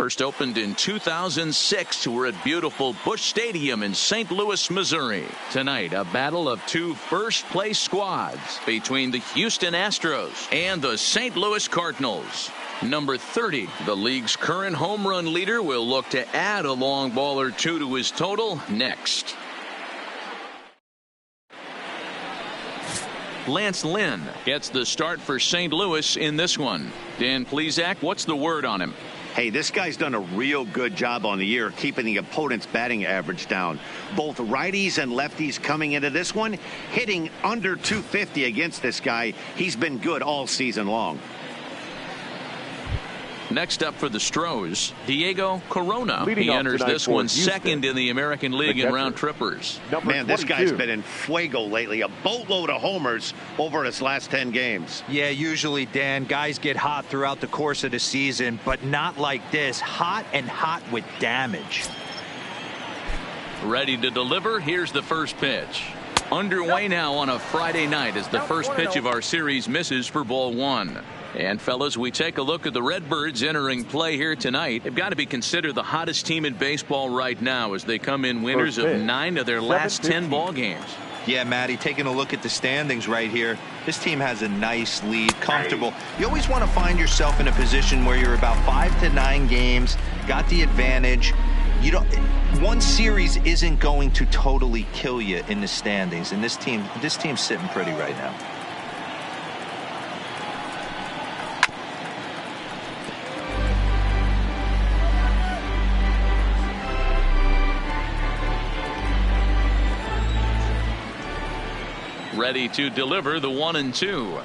First opened in 2006. We're at beautiful Busch Stadium in St. Louis, Missouri. Tonight, a battle of two first-place squads between the Houston Astros and the St. Louis Cardinals. Number 30, the league's current home run leader, will look to add a long ball or two to his total next. Lance Lynn gets the start for St. Louis in this one. Dan Plesac, what's the word on him? Hey, this guy's done a real good job on the year keeping the opponent's batting average down. Both righties and lefties coming into this one hitting under 250 against this guy. He's been good all season long. Next up for the Astros, Diego Corona. Leading he enters this one Houston. second in the American League in round trippers. Man, this guy's been in fuego lately. A boatload of homers over his last 10 games. Yeah, usually, Dan, guys get hot throughout the course of the season, but not like this. Hot and hot with damage. Ready to deliver. Here's the first pitch. Underway now on a Friday night as the first pitch of our series misses for ball one. And fellas, we take a look at the Redbirds entering play here tonight. They've got to be considered the hottest team in baseball right now as they come in winners of 9 of their last 10 ball games. Yeah, Matty, taking a look at the standings right here. This team has a nice lead, comfortable. You always want to find yourself in a position where you're about 5 to 9 games, got the advantage. You don't. One series isn't going to totally kill you in the standings, and this team's sitting pretty right now. Ready to deliver the 1-2.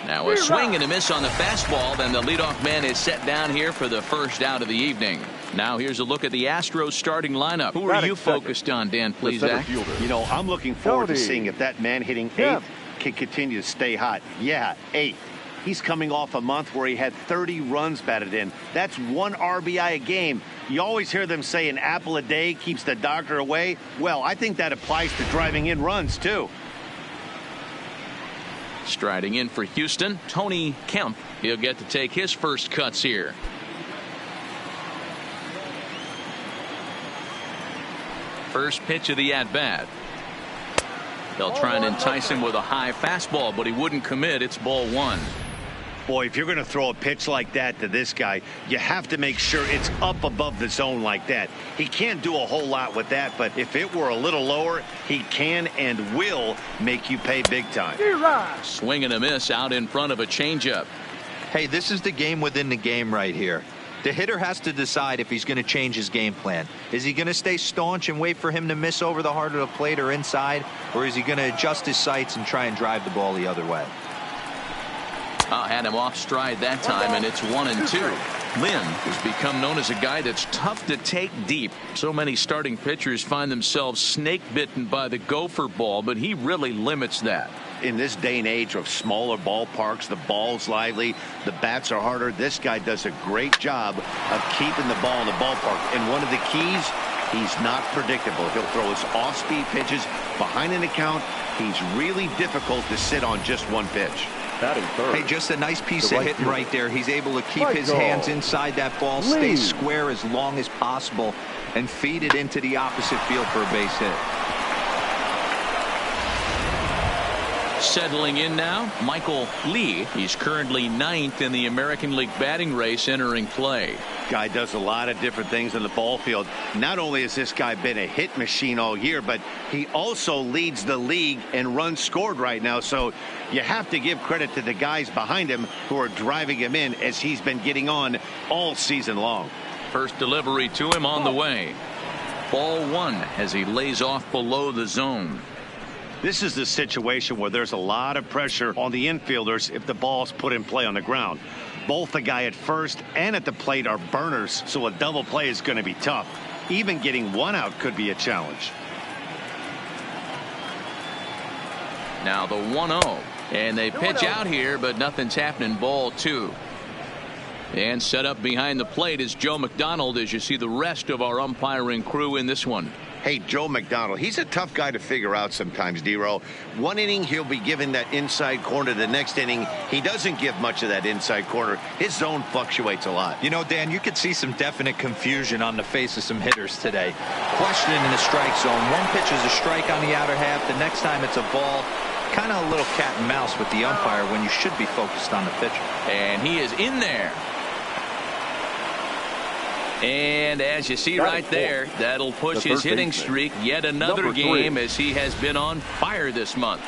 Now a swing and a miss on the fastball. Then the leadoff man is set down here for the first out of the evening. Now here's a look at the Astros starting lineup. Who are you focused on, Dan Plesac? You know, I'm looking forward to seeing if that man hitting 8th can continue to stay hot. Yeah, 8th. He's coming off a month where he had 30 runs batted in. That's 1 RBI a game. You always hear them say an apple a day keeps the doctor away. Well, I think that applies to driving in runs, too. Striding in for Houston, Tony Kemp. He'll get to take his first cuts here. First pitch of the at-bat. They'll try and entice him with a high fastball, but he wouldn't commit. It's ball one. Boy, if you're going to throw a pitch like that to this guy, you have to make sure it's up above the zone like that. He can't do a whole lot with that, but if it were a little lower, he can and will make you pay big time. Swing and a miss out in front of a changeup. Hey, this is the game within the game right here. The hitter has to decide if he's going to change his game plan. Is he going to stay staunch and wait for him to miss over the heart of the plate or inside, or is he going to adjust his sights and try and drive the ball the other way? Had him off stride that time, and it's 1-2. Lynn has become known as a guy that's tough to take deep. So many starting pitchers find themselves snake bitten by the gopher ball, but he really limits that. In this day and age of smaller ballparks, the ball's lively, the bats are harder. This guy does a great job of keeping the ball in the ballpark. And one of the keys, he's not predictable. He'll throw his off-speed pitches behind an account. He's really difficult to sit on just one pitch. Hey, just a nice piece of hitting right there. He's able to keep his hands inside that ball, stay square as long as possible, and feed it into the opposite field for a base hit. Settling in now, Michael Lee. He's currently 9th in the American League batting race entering play. Guy does a lot of different things in the ball field. Not only has this guy been a hit machine all year, but he also leads the league in runs scored right now. So you have to give credit to the guys behind him who are driving him in as he's been getting on all season long. First delivery to him on the way. Ball one as he lays off below the zone. This is the situation where there's a lot of pressure on the infielders if the ball's put in play on the ground. Both the guy at first and at the plate are burners, so a double play is going to be tough. Even getting one out could be a challenge. Now the 1-0, and they pitch out here, but nothing's happening. Ball two. And set up behind the plate is Joe McDonald as you see the rest of our umpiring crew in this one. Hey, Joe McDonald, he's a tough guy to figure out sometimes, D-Row. One inning, he'll be given that inside corner. The next inning, he doesn't give much of that inside corner. His zone fluctuates a lot. You know, Dan, you could see some definite confusion on the face of some hitters today. Questioning in the strike zone. One pitch is a strike on the outer half. The next time it's a ball. Kind of a little cat and mouse with the umpire when you should be focused on the pitcher. And he is in there. And as you see right there, that'll push his hitting streak yet another game as he has been on fire this month.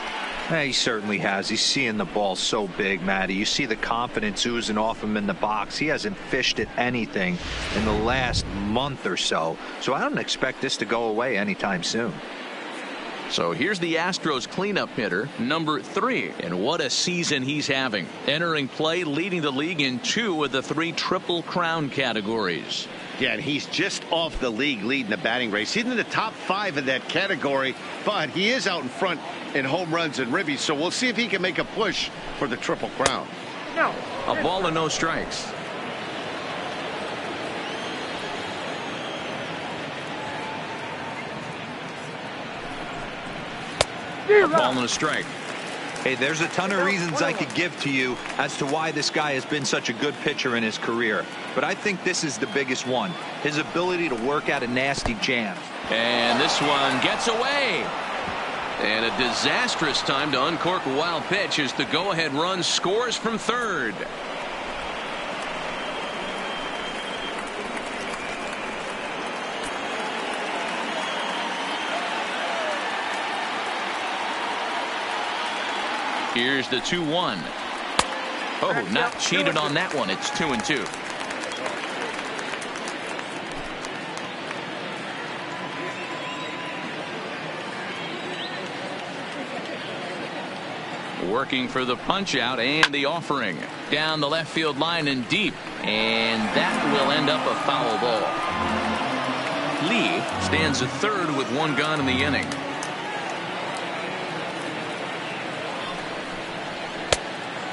Yeah, he certainly has. He's seeing the ball so big, Matty. You see the confidence oozing off him in the box. He hasn't fished at anything in the last month or so. So I don't expect this to go away anytime soon. So here's the Astros cleanup hitter, number 3. And what a season he's having. Entering play, leading the league in 2 of the 3 Triple Crown categories. Yeah, and he's just off the league leading the batting race. He's in the top 5 of that category, but he is out in front in home runs and ribbies. So we'll see if he can make a push for the Triple Crown. No. A ball and no strikes. A ball and a strike. Hey, there's a ton of reasons I could give to you as to why this guy has been such a good pitcher in his career. But I think this is the biggest one. His ability to work out a nasty jam. And this one gets away. And a disastrous time to uncork a wild pitch as the go-ahead run scores from third. Here's the 2-1. Oh, not cheated on that one. It's 2-2. Working for the punch out and the offering. Down the left field line and deep. And that will end up a foul ball. Lee stands at third with 1 gone in the inning.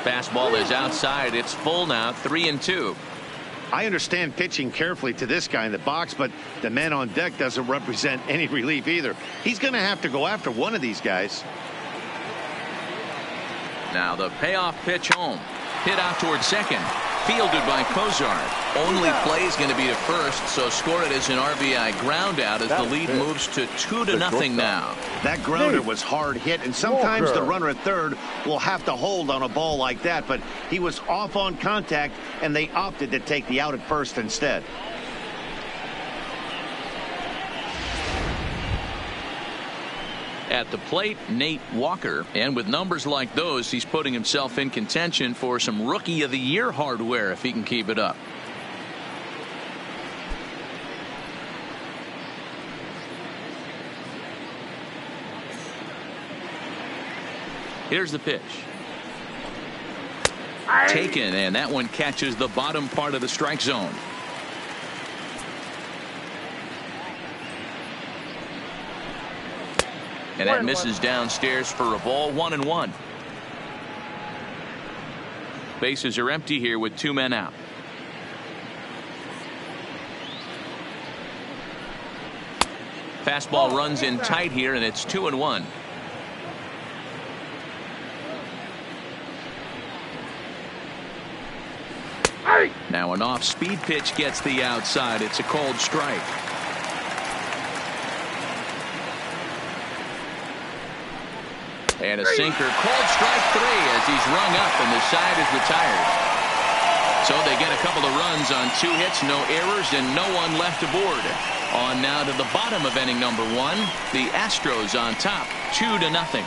Fastball is outside. It's full now. 3-2. I understand pitching carefully to this guy in the box, but the man on deck doesn't represent any relief either. He's going to have to go after one of these guys. Now the payoff pitch home. Hit out towards second. Fielded by Cozart. Only play is going to be to first, so score it as an RBI ground out as the lead moves to 2-0 now. That grounder was hard hit, and sometimes the runner at third will have to hold on a ball like that, but he was off on contact, and they opted to take the out at first instead. At the plate, Nate Walker, and with numbers like those, he's putting himself in contention for some Rookie of the Year hardware if he can keep it up. Here's the pitch. Taken, and that one catches the bottom part of the strike zone. And that misses downstairs for a ball. 1-1. Bases are empty here with 2 men out. Fastball runs in tight here, and it's 2-1. Now an off-speed pitch gets the outside. It's a called strike. And a sinker, called strike 3 as he's rung up and the side is retired. So they get a couple of runs on 2 hits, no errors, and no one left aboard. On now to the bottom of inning number 1. The Astros on top, 2-0.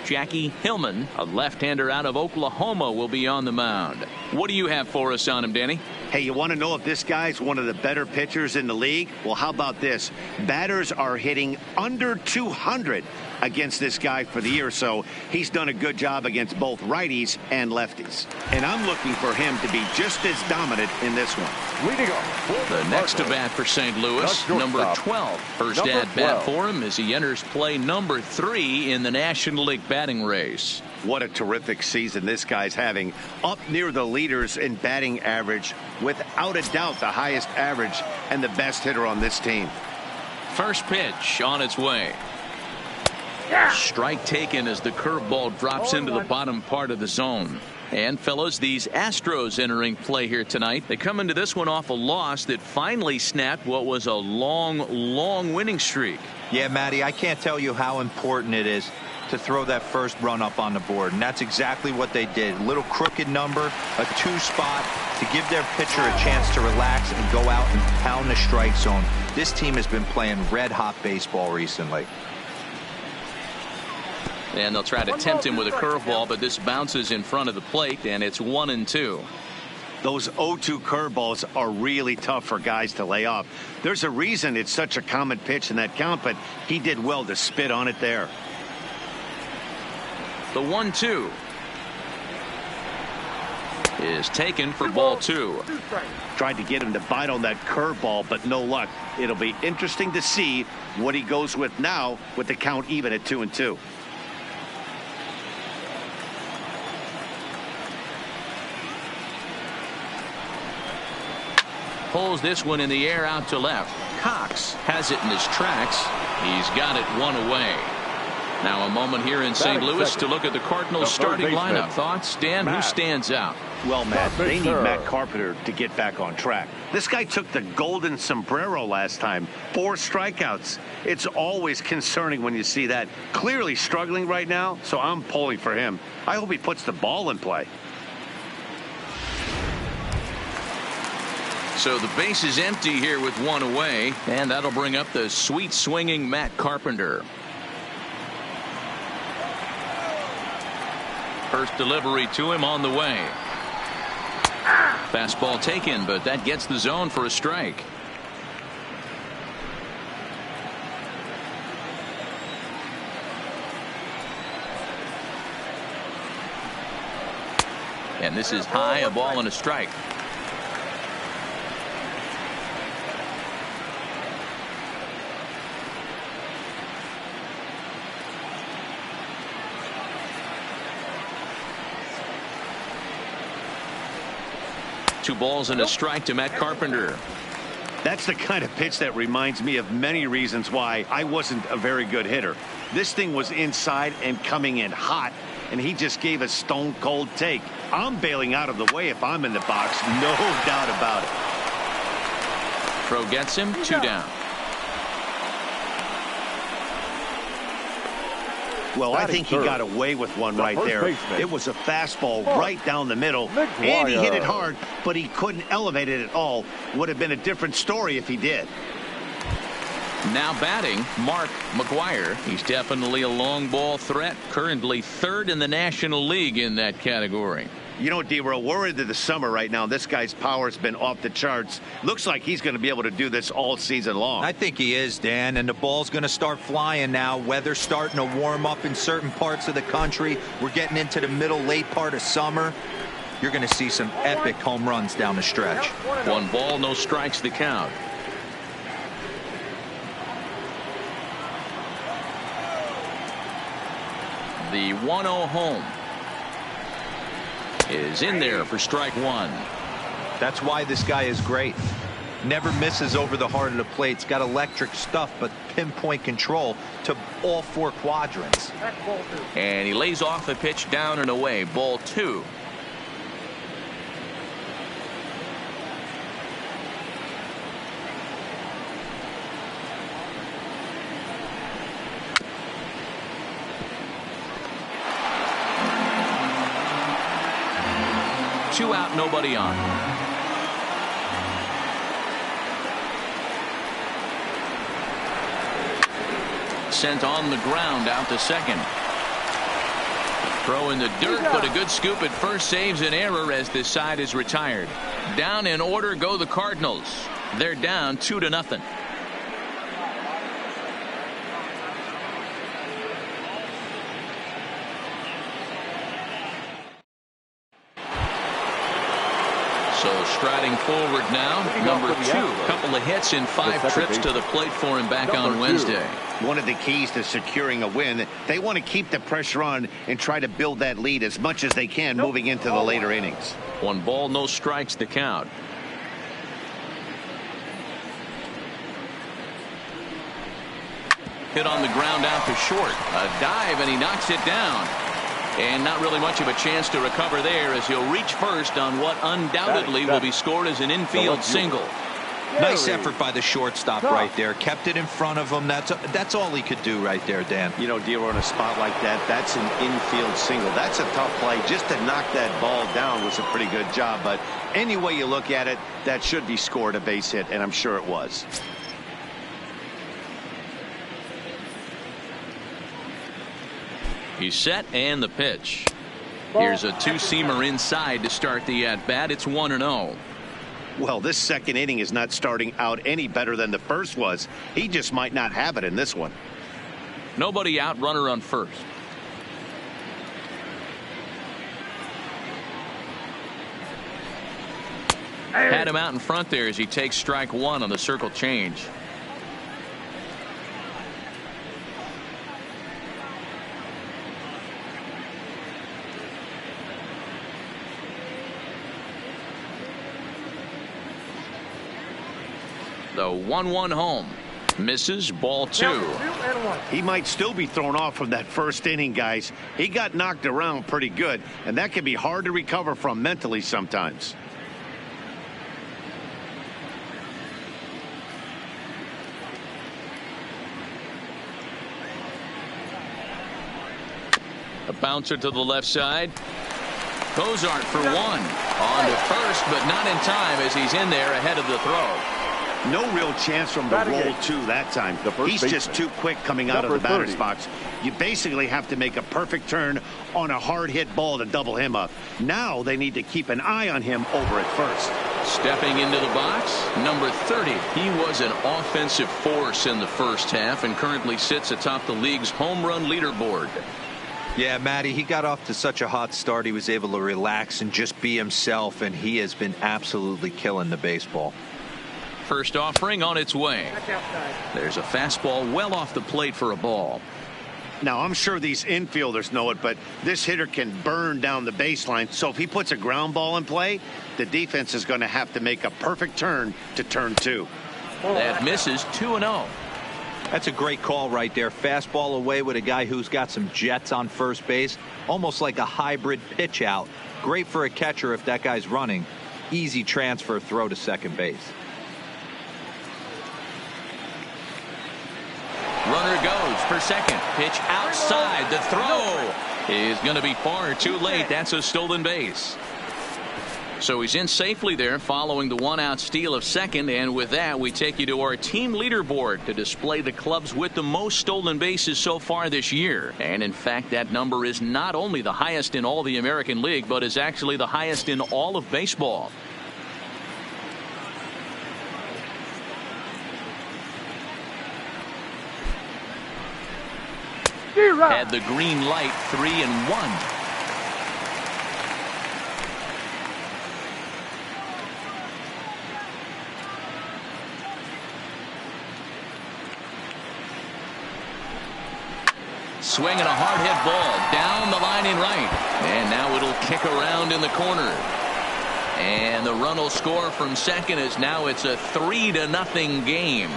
Jackie Hillman, a left-hander out of Oklahoma, will be on the mound. What do you have for us on him, Danny? Hey, you want to know if this guy's one of the better pitchers in the league? Well, how about this? Batters are hitting under 200 against this guy for the year, so he's done a good job against both righties and lefties. And I'm looking for him to be just as dominant in this one. Leading off, the next to bat for St. Louis, number 12. First at bat for him as he enters play number 3 in the National League batting race. What a terrific season this guy's having. Up near the leaders in batting average, without a doubt the highest average and the best hitter on this team. First pitch on its way. Strike taken as the curveball drops into the bottom part of the zone. And fellas, these Astros entering play here tonight. They come into this one off a loss that finally snapped what was a long winning streak. Yeah, Matty, I can't tell you how important it is to throw that first run up on the board, and that's exactly what they did. A little crooked number, a 2 spot to give their pitcher a chance to relax and go out and pound the strike zone. This team has been playing red hot baseball recently. And they'll try to tempt him with a curveball, but this bounces in front of the plate, and it's 1-2. Those 0-2 curveballs are really tough for guys to lay off. There's a reason it's such a common pitch in that count, but he did well to spit on it there. The 1-2 is taken for ball 2. Tried to get him to bite on that curveball, but no luck. It'll be interesting to see what he goes with now with the count even at 2-2. Pulls this one in the air out to left. Cox has it in his tracks. He's got it 1 away. Now a moment here in St. Louis to look at the Cardinals starting lineup. Thoughts, Dan? Who stands out? Well, Matt, they need Matt Carpenter to get back on track. This guy took the golden sombrero last time. 4 strikeouts. It's always concerning when you see that. Clearly struggling right now, so I'm pulling for him. I hope he puts the ball in play. So the base is empty here with 1 away, and that'll bring up the sweet swinging Matt Carpenter. First delivery to him on the way. Fastball taken, but that gets the zone for a strike. And this is high, a ball and a strike. Two balls and a strike to Matt Carpenter. That's the kind of pitch that reminds me of many reasons why I wasn't a very good hitter. This thing was inside and coming in hot, and he just gave a stone cold take. I'm bailing out of the way if I'm in the box, no doubt about it. Throw gets him, 2 down. Well, I think he got away with one right there. It was a fastball right down the middle, and he hit it hard, but he couldn't elevate it at all. Would have been a different story if he did. Now batting, Mark McGwire. He's definitely a long ball threat, currently 3rd in the National League in that category. You know, D-Row, we're into the summer right now. This guy's power has been off the charts. Looks like he's going to be able to do this all season long. I think he is, Dan, and the ball's going to start flying now. Weather's starting to warm up in certain parts of the country. We're getting into the middle, late part of summer. You're going to see some epic home runs down the stretch. 1 ball, no strikes the count. The 1-0 home is in there for strike 1. That's why this guy is great. Never misses over the heart of the plate. It's got electric stuff, but pinpoint control to all 4 quadrants. And he lays off the pitch down and away. Ball 2. Two out, nobody on. Sent on the ground out to second. Throw in the dirt, but a good scoop at first saves an error as this side is retired. Down in order go the Cardinals. They're down 2-0. So striding forward now. Number 2. Couple of hits in 5 trips to the plate for him back on Wednesday. One of the keys to securing a win, they want to keep the pressure on and try to build that lead as much as they can moving into the later innings. 1 ball, no strikes to count. Hit on the ground out to short. A dive, and he knocks it down. And not really much of a chance to recover there, as he'll reach first on what undoubtedly will be scored as an infield single. Nice effort by the shortstop right there. Kept it in front of him. That's all he could do right there, Dan. You know, Dero, in a spot like that, that's an infield single. That's a tough play. Just to knock that ball down was a pretty good job. But any way you look at it, that should be scored a base hit, and I'm sure it was. He's set, and the pitch. Here's a 2-seamer inside to start the at-bat. It's 1-0. Well, this second inning is not starting out any better than the first was. He just might not have it in this one. Nobody out, runner on first. Had him out in front there as he takes strike 1 on the circle change. The 1-1 home. Misses, ball 2. He might still be thrown off from that first inning, guys. He got knocked around pretty good, and that can be hard to recover from mentally sometimes. A bouncer to the left side. Cozart for 1. On to first, but not in time as he's in there ahead of the throw. No real chance from the roll 2 that time. He's just too quick coming out of the batter's box. You basically have to make a perfect turn on a hard hit ball to double him up. Now they need to keep an eye on him over at first. Stepping into the box, number 30. He was an offensive force in the first half and currently sits atop the league's home run leaderboard. Yeah, Matty, he got off to such a hot start. He was able to relax and just be himself, and he has been absolutely killing the baseball. First offering on its way. There's a fastball well off the plate for a ball. Now, I'm sure these infielders know it, but this hitter can burn down the baseline. So if he puts a ground ball in play, the defense is going to have to make a perfect turn to turn 2. That misses, 2-0. That's a great call right there. Fastball away with a guy who's got some jets on first base. Almost like a hybrid pitch out. Great for a catcher if that guy's running. Easy transfer throw to second base. Runner goes for second. Pitch outside. The throw is going to be far too late. That's a stolen base. So he's in safely there following the 1-out steal of second. And with that, we take you to our team leaderboard to display the clubs with the most stolen bases so far this year. And in fact, that number is not only the highest in all the American League, but is actually the highest in all of baseball. Had the green light, 3-1. Swinging a hard hit ball down the line in right, and now it'll kick around in the corner, and the run will score from second as now it's a 3-0 game.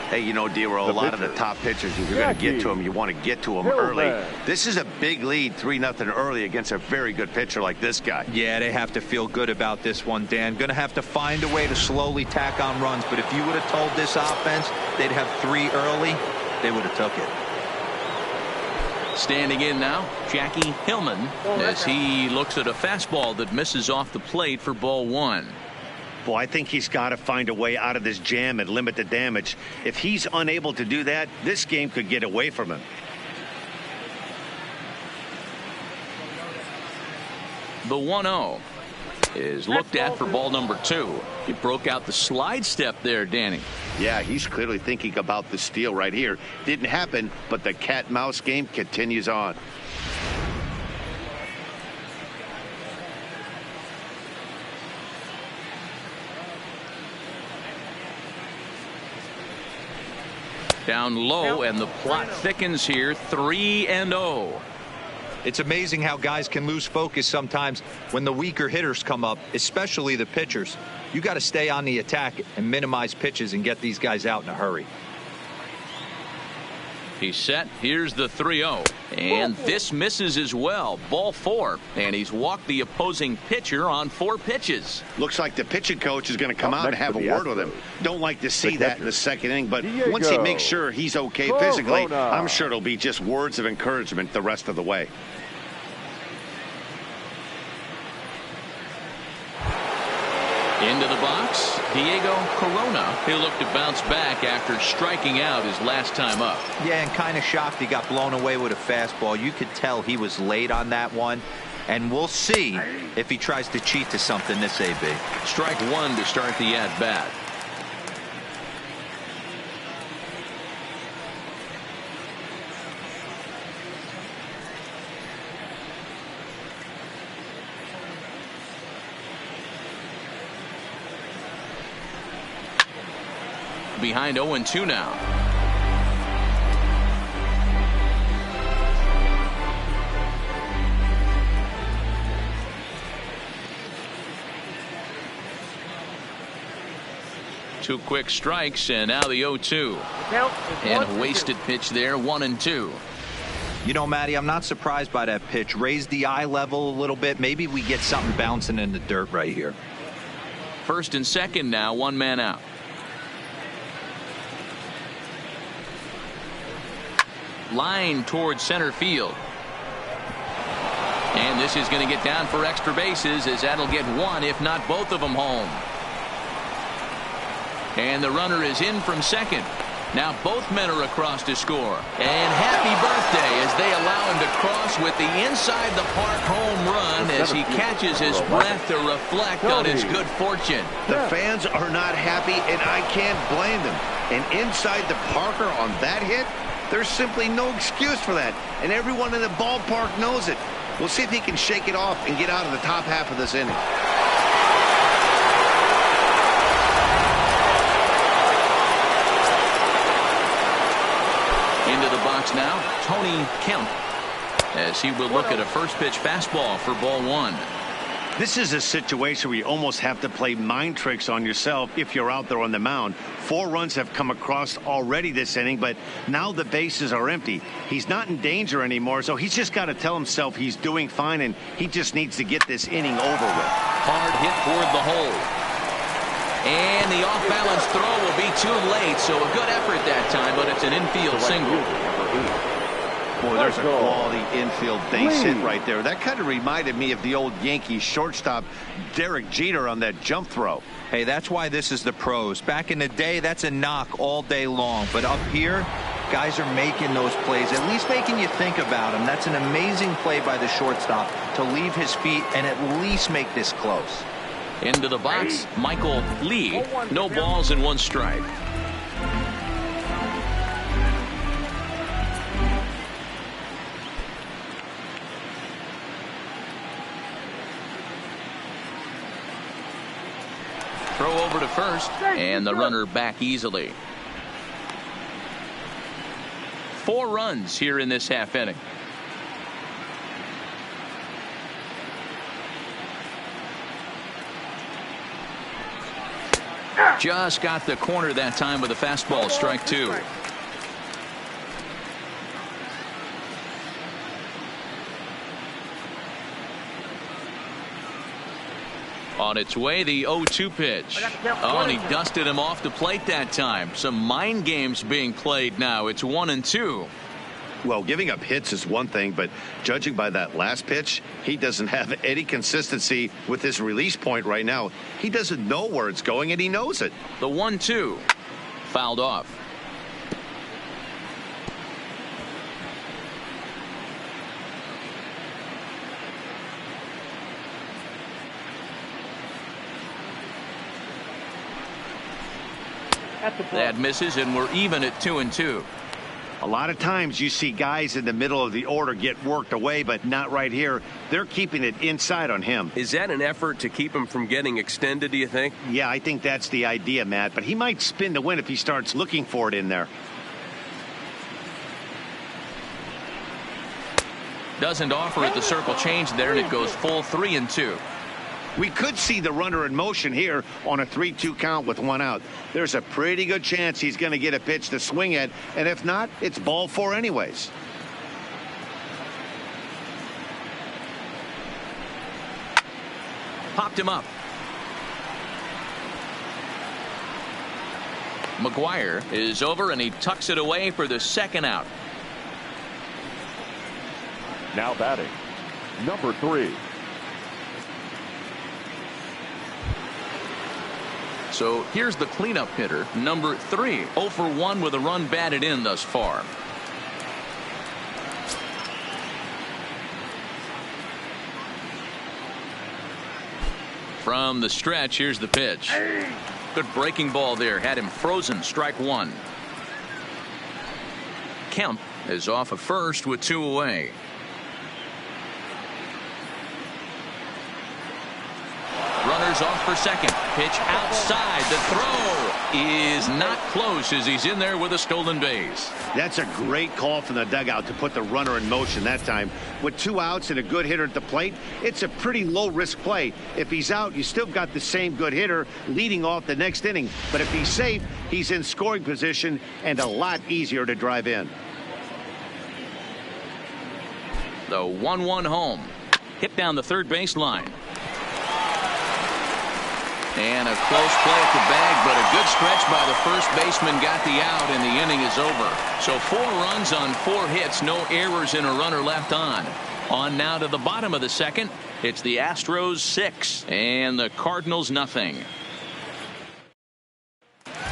Hey, you know, Dero, a lot of the top pitchers, if you're going to get to them, you want to get to them early. This is a big lead, 3-0 early against a very good pitcher like this guy. Yeah, they have to feel good about this one, Dan. Going to have to find a way to slowly tack on runs, but if you would have told this offense they'd have 3 early, they would have took it. Standing in now, Jackie Hillman, as he looks at a fastball that misses off the plate for ball 1. Boy, I think he's got to find a way out of this jam and limit the damage. If he's unable to do that, this game could get away from him. The 1-0 is looked at for ball number 2. He broke out the slide step there, Danny. Yeah, he's clearly thinking about the steal right here. Didn't happen, but the cat-mouse game continues on. Down low, and the plot thickens here. 3-0. It's amazing how guys can lose focus sometimes when the weaker hitters come up, especially the pitchers. You got to stay on the attack and minimize pitches and get these guys out in a hurry. He's set. Here's the 3-0. And this misses as well. Ball 4. And he's walked the opposing pitcher on 4 pitches. Looks like the pitching coach is going to come out and have a word with him. Don't like to see that in the second inning, but once he makes sure he's okay physically, I'm sure it'll be just words of encouragement the rest of the way. Into the box, Diego Corona. He'll look to bounce back after striking out his last time up. Yeah, and kind of shocked he got blown away with a fastball. You could tell he was late on that one. And we'll see if he tries to cheat to something this AB. Strike 1 to start the at-bat. Behind 0-2 now. Two quick strikes, and now the 0-2. And a wasted pitch there, 1-2. You know, Matty, I'm not surprised by that pitch. Raise the eye level a little bit. Maybe we get something bouncing in the dirt right here. First and second now, 1 man out. Line towards center field. And this is going to get down for extra bases, as that'll get 1, if not both of them, home. And the runner is in from second. Now both men are across to score. And happy birthday as they allow him to cross with the inside the park home run as he catches his breath to reflect on his good fortune. The fans are not happy, and I can't blame them. And inside the Parker on that hit, there's simply no excuse for that. And everyone in the ballpark knows it. We'll see if he can shake it off and get out of the top half of this inning. Into the box now, Tony Kemp, as he will look at a first pitch fastball for ball 1. This is a situation where you almost have to play mind tricks on yourself if you're out there on the mound. 4 runs have come across already this inning, but now the bases are empty. He's not in danger anymore, so he's just got to tell himself he's doing fine, and he just needs to get this inning over with. Hard hit toward the hole. And the off-balance throw will be too late, so a good effort that time, but it's an infield single. Boy, there's a quality infield base hit right there. That kind of reminded me of the old Yankees shortstop Derek Jeter on that jump throw. Hey, that's why this is the pros. Back in the day, that's a knock all day long. But up here, guys are making those plays, at least making you think about them. That's an amazing play by the shortstop to leave his feet and at least make this close. Into the box, Michael Lee. No balls and 1 strike. Throw over to first, and the runner back easily. 4 runs here in this half inning. Just got the corner that time with a fastball, strike 2. On its way, the 0-2 pitch. Oh, and he dusted him off the plate that time. Some mind games being played now. It's 1-2. Well, giving up hits is one thing, but judging by that last pitch, he doesn't have any consistency with his release point right now. He doesn't know where it's going, and he knows it. The 1-2 fouled off. That misses, and we're even at 2-2. A lot of times you see guys in the middle of the order get worked away, but not right here. They're keeping it inside on him. Is that an effort to keep him from getting extended, do you think? Yeah, I think that's the idea, Matt. But he might spin to win if he starts looking for it in there. Doesn't offer it the circle change there, and it goes full 3-2. We could see the runner in motion here on a 3-2 count with 1 out. There's a pretty good chance he's going to get a pitch to swing at, and if not, it's ball 4 anyways. Popped him up. McGuire is over, and he tucks it away for the 2nd out. Now batting, number 3. So here's the cleanup hitter, number 3. 0 for 1 with a run batted in thus far. From the stretch, here's the pitch. Good breaking ball there. Had him frozen. Strike 1. Kemp is off of first with 2 away. Runners off for second. Pitch outside. The throw is not close as he's in there with a stolen base. That's a great call from the dugout to put the runner in motion that time. With 2 outs and a good hitter at the plate, it's a pretty low-risk play. If he's out, you still got the same good hitter leading off the next inning. But if he's safe, he's in scoring position and a lot easier to drive in. The 1-1 home. Hit down the third baseline. And a close play at the bag, but a good stretch by the first baseman got the out, and the inning is over. So 4 runs on 4 hits, no errors, and a runner left on. On now to the bottom of the 2nd. It's the Astros 6 and the Cardinals nothing.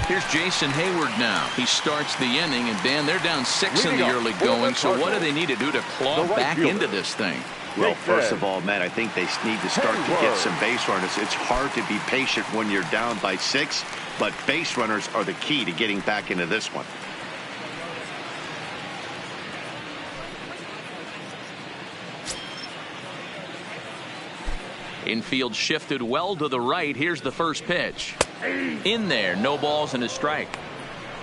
Here's Jason Hayward now. He starts the inning, and Dan, they're down 6 in the early going. So what do they need to do to claw back into this thing? Well, first of all, Matt, I think they need to start to get some base runners. It's hard to be patient when you're down by 6, but base runners are the key to getting back into this one. Infield shifted well to the right. Here's the first pitch. In there, no balls and a strike.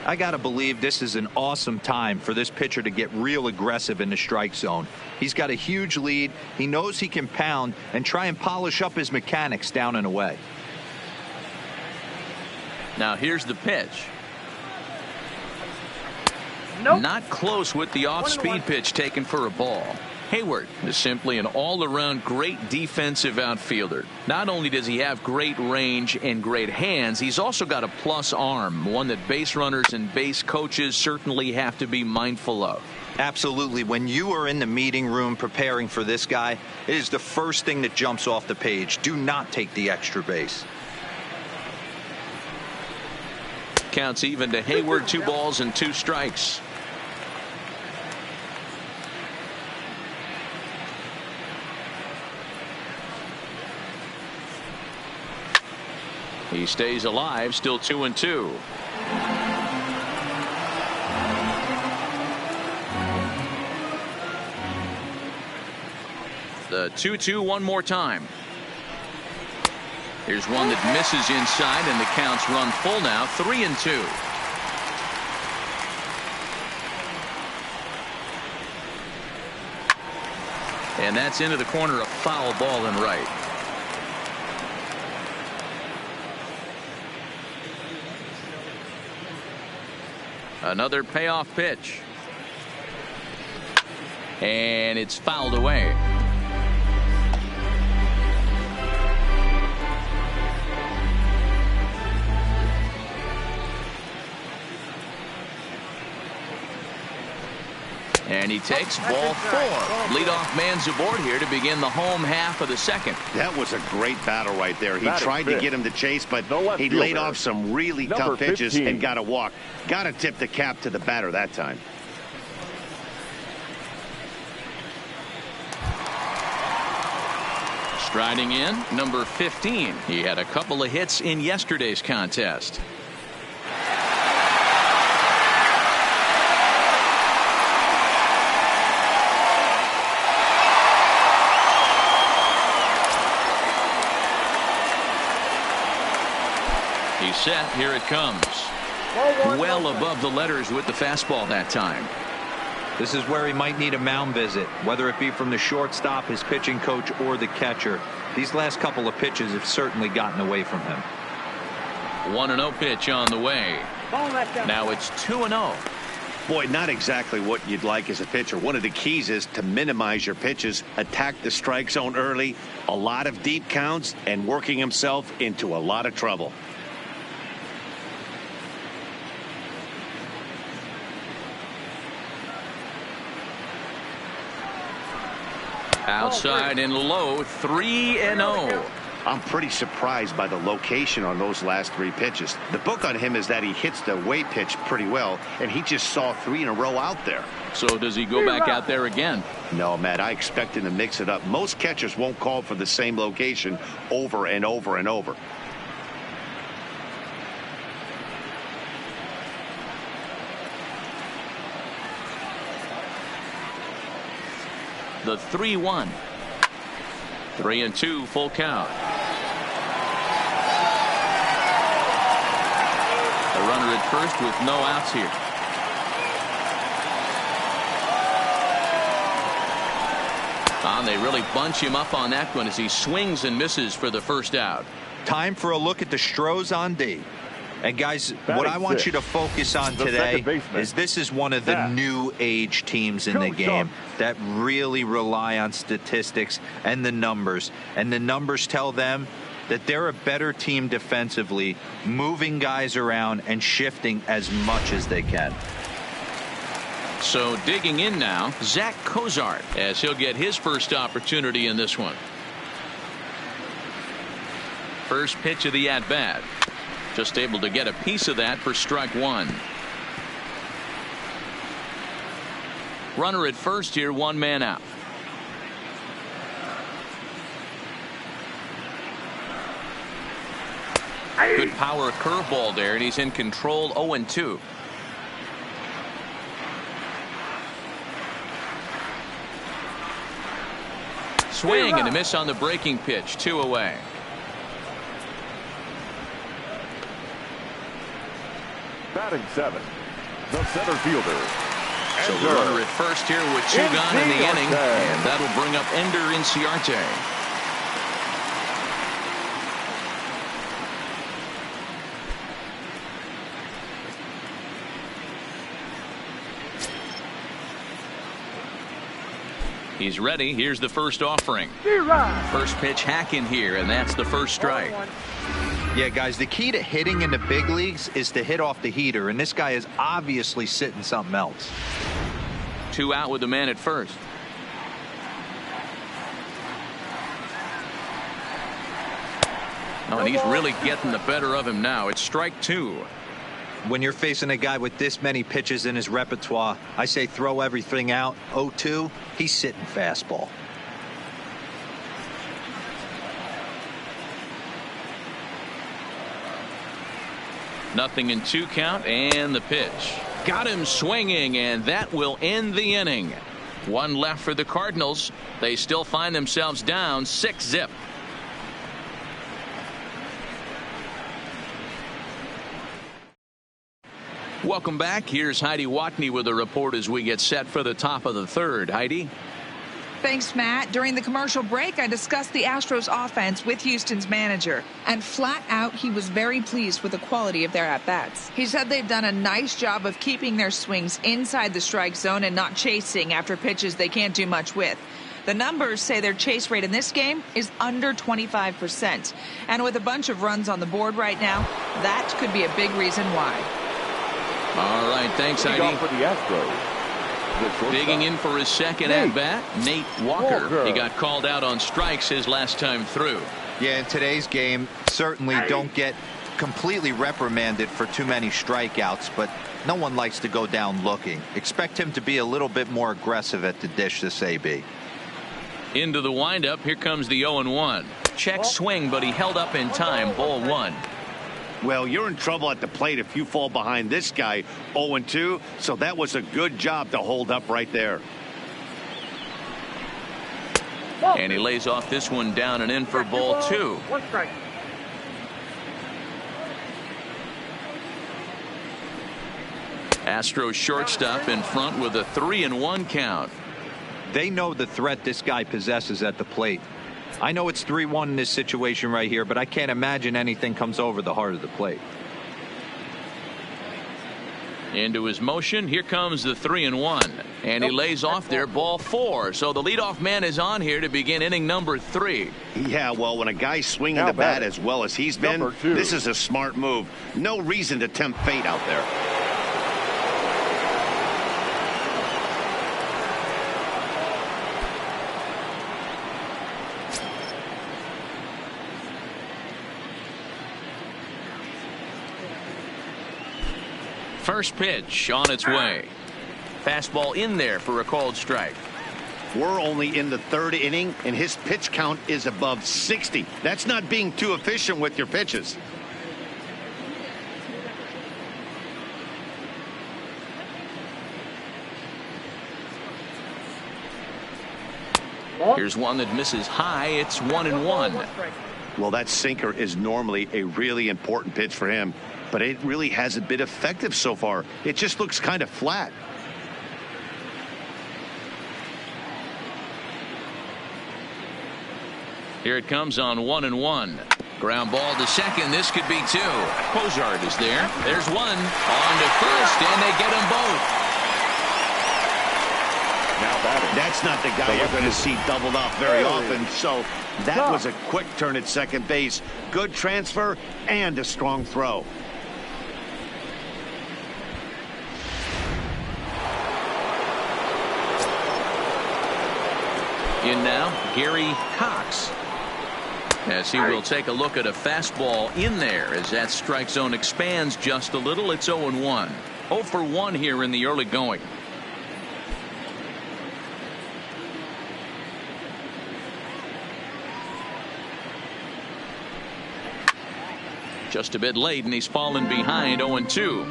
I got to believe this is an awesome time for this pitcher to get real aggressive in the strike zone. He's got a huge lead. He knows he can pound and try and polish up his mechanics down and away. Now here's the pitch. Nope. Not close with the off-speed pitch taken for a ball. Hayward is simply an all-around great defensive outfielder. Not only does he have great range and great hands, he's also got a plus arm, one that base runners and base coaches certainly have to be mindful of. Absolutely. When you are in the meeting room preparing for this guy, it is the first thing that jumps off the page. Do not take the extra base. Counts even to Hayward, 2 balls and 2 strikes. He stays alive, still 2-2. The 2-2 one more time. Here's one that misses inside, and the counts run full now, 3-2. And that's into the corner, a foul ball and right. Another payoff pitch. And it's fouled away. And he takes ball 4. Leadoff man's aboard here to begin the home half of the 2nd. That was a great battle right there. He tried to get him to chase, but he laid off some really tough pitches and got a walk. Got to tip the cap to the batter that time. Striding in, number 15. He had a couple of hits in yesterday's contest. He's set. Here it comes. Well above the letters with the fastball that time. This is where he might need a mound visit, whether it be from the shortstop, his pitching coach, or the catcher. These last couple of pitches have certainly gotten away from him. 1-0 pitch on the way. Now it's 2-0. Boy, not exactly what you'd like as a pitcher. One of the keys is to minimize your pitches, attack the strike zone early, a lot of deep counts, and working himself into a lot of trouble. Outside and low, 3-0. I'm pretty surprised by the location on those last 3 pitches. The book on him is that he hits the way pitch pretty well, and he just saw 3 in a row out there. So does he go back out there again? No, Matt, I expect him to mix it up. Most catchers won't call for the same location over and over and over. The 3-1. 3-2, full count. The runner at first with no outs here. They really bunch him up on that one as he swings and misses for the first out. Time for a look at the Astros on D. And guys, what I want you to focus on today is this is one of the new age teams in the game that really rely on statistics and the numbers. And the numbers tell them that they're a better team defensively, moving guys around and shifting as much as they can. So digging in now, Zach Cozart, as he'll get his first opportunity in this one. First pitch of the at-bat. Just able to get a piece of that for strike 1. Runner at first here, 1 man out. Good power curveball there, and he's in control. 0-2. Swing and a miss on the breaking pitch. 2 away. Batting 7, the center fielder. So the runner at first here with 2 gone in the inning, and that'll bring up Ender Inciarte. He's ready. Here's the first offering. First pitch hacking here, and that's the first strike. Yeah, guys, the key to hitting in the big leagues is to hit off the heater, and this guy is obviously sitting something else. 2 out with the man at first. Oh, and he's really getting the better of him now. It's strike 2. When you're facing a guy with this many pitches in his repertoire, I say throw everything out. 0-2, he's sitting fastball. Nothing in 2 count, and the pitch. Got him swinging, and that will end the inning. 1 left for the Cardinals. They still find themselves down 6-0. Welcome back. Here's Heidi Watney with a report as we get set for the top of the 3rd. Heidi? Thanks, Matt. During the commercial break, I discussed the Astros offense with Houston's manager, and flat out, he was very pleased with the quality of their at-bats. He said they've done a nice job of keeping their swings inside the strike zone and not chasing after pitches they can't do much with. The numbers say their chase rate in this game is under 25%. And with a bunch of runs on the board right now, that could be a big reason why. All right, thanks, Heidi. For the Astros. Digging in for his second at-bat, Nate Walker. He got called out on strikes his last time through. Yeah, in today's game, certainly don't get completely reprimanded for too many strikeouts, but no one likes to go down looking. Expect him to be a little bit more aggressive at the dish this AB. Into the windup, here comes the 0-1. Check swing, but he held up in time. Ball 1. Well, you're in trouble at the plate if you fall behind this guy 0-2, so that was a good job to hold up right there. And he lays off this one down and in for ball 2. 1 strike. Astros shortstop in front with a 3-1 count. They know the threat this guy possesses at the plate. I know it's 3-1 in this situation right here, but I can't imagine anything comes over the heart of the plate. Into his motion. Here comes the 3-1. And he lays off there, ball 4. So the leadoff man is on here to begin inning number 3. Yeah, well, when a guy's swinging the bat as well as he's been, this is a smart move. No reason to tempt fate out there. First pitch on its way. Fastball in there for a called strike. We're only in the 3rd inning, and his pitch count is above 60. That's not being too efficient with your pitches. Here's one that misses high. It's 1-1. Well, that sinker is normally a really important pitch for him, but it really hasn't been effective so far. It just looks kind of flat. Here it comes on 1-1. Ground ball to second. This could be 2. Cozart is there. There's 1 on to first, and they get them both. That's not the guy you're going to see doubled off very often, so that was a quick turn at second base. Good transfer and a strong throw. In now, Gary Cox. As he will take a look at a fastball in there as that strike zone expands just a little. It's 0-1. 0 for 1 here in the early going. Just a bit late, and he's fallen behind 0-2.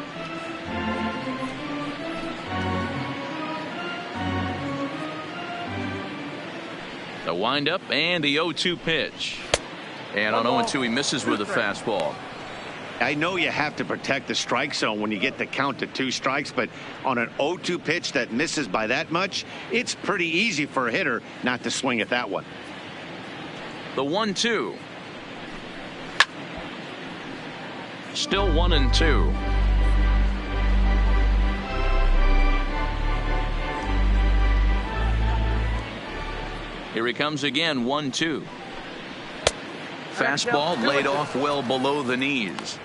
The windup and the 0-2 pitch. And on 0-2, he misses with a fastball. I know you have to protect the strike zone when you get the count to 2 strikes, but on an 0-2 pitch that misses by that much, it's pretty easy for a hitter not to swing at that one. The 1-2. Still 1-2. Here he comes again. 1-2. Fastball laid off well below the knees.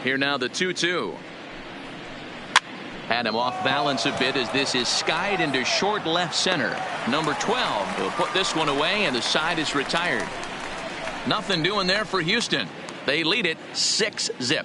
Here now the 2-2. Had him off balance a bit as this is skied into short left center. Number 12 will put this one away, and the side is retired. Nothing doing there for Houston. They lead it 6-0.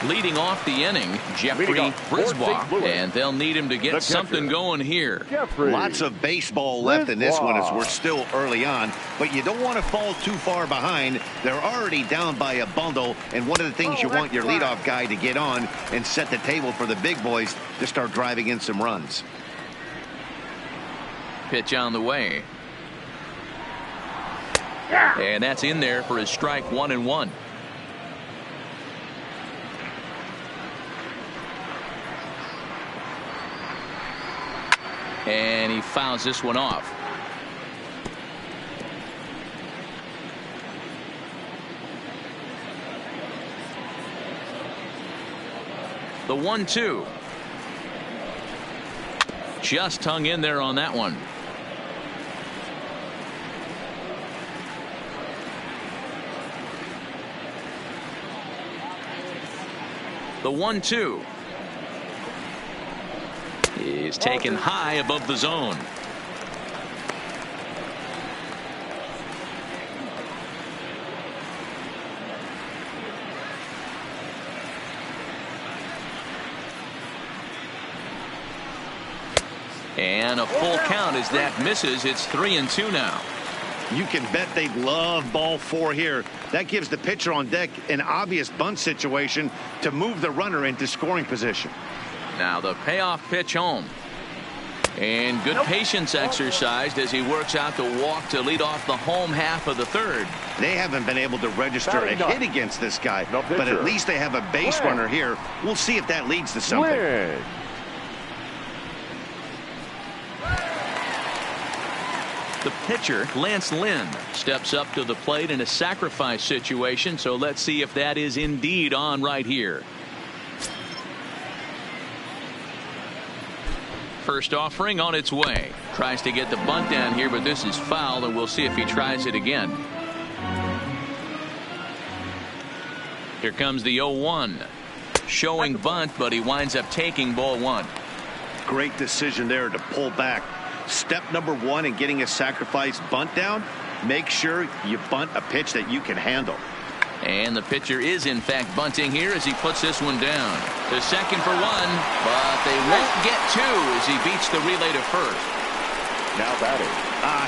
Leading off the inning, Jeffrey Brisbois, and they'll need him to get something going here. Lots of baseball left in this one as we're still early on, but you don't want to fall too far behind. They're already down by a bundle, and one of the things you want your leadoff guy to get on and set the table for the big boys to start driving in some runs. Pitch on the way. And that's in there for his strike. 1-1. And he fouls this one off. The 1-2. Just hung in there on that one. The 1-2. Is taken high above the zone. And a full count as that misses. It's 3-2 now. You can bet they love ball 4 here. That gives the pitcher on deck an obvious bunt situation to move the runner into scoring position. Now the payoff pitch home. And good patience exercised as he works out the walk to lead off the home half of the third. They haven't been able to register a hit against this guy, but at least they have a base runner here. We'll see if that leads to something. The pitcher, Lance Lynn, steps up to the plate in a sacrifice situation, so let's see if that is indeed on right here. First offering on its way. Tries to get the bunt down here, but this is foul, and we'll see if he tries it again. Here comes the 0-1. Showing bunt, but he winds up taking ball 1. Great decision there to pull back. Step number 1 in getting a sacrifice bunt down, make sure you bunt a pitch that you can handle. And the pitcher is in fact bunting here as he puts this one down. The second for 1, but they won't get 2 as he beats the relay to first. Now batting.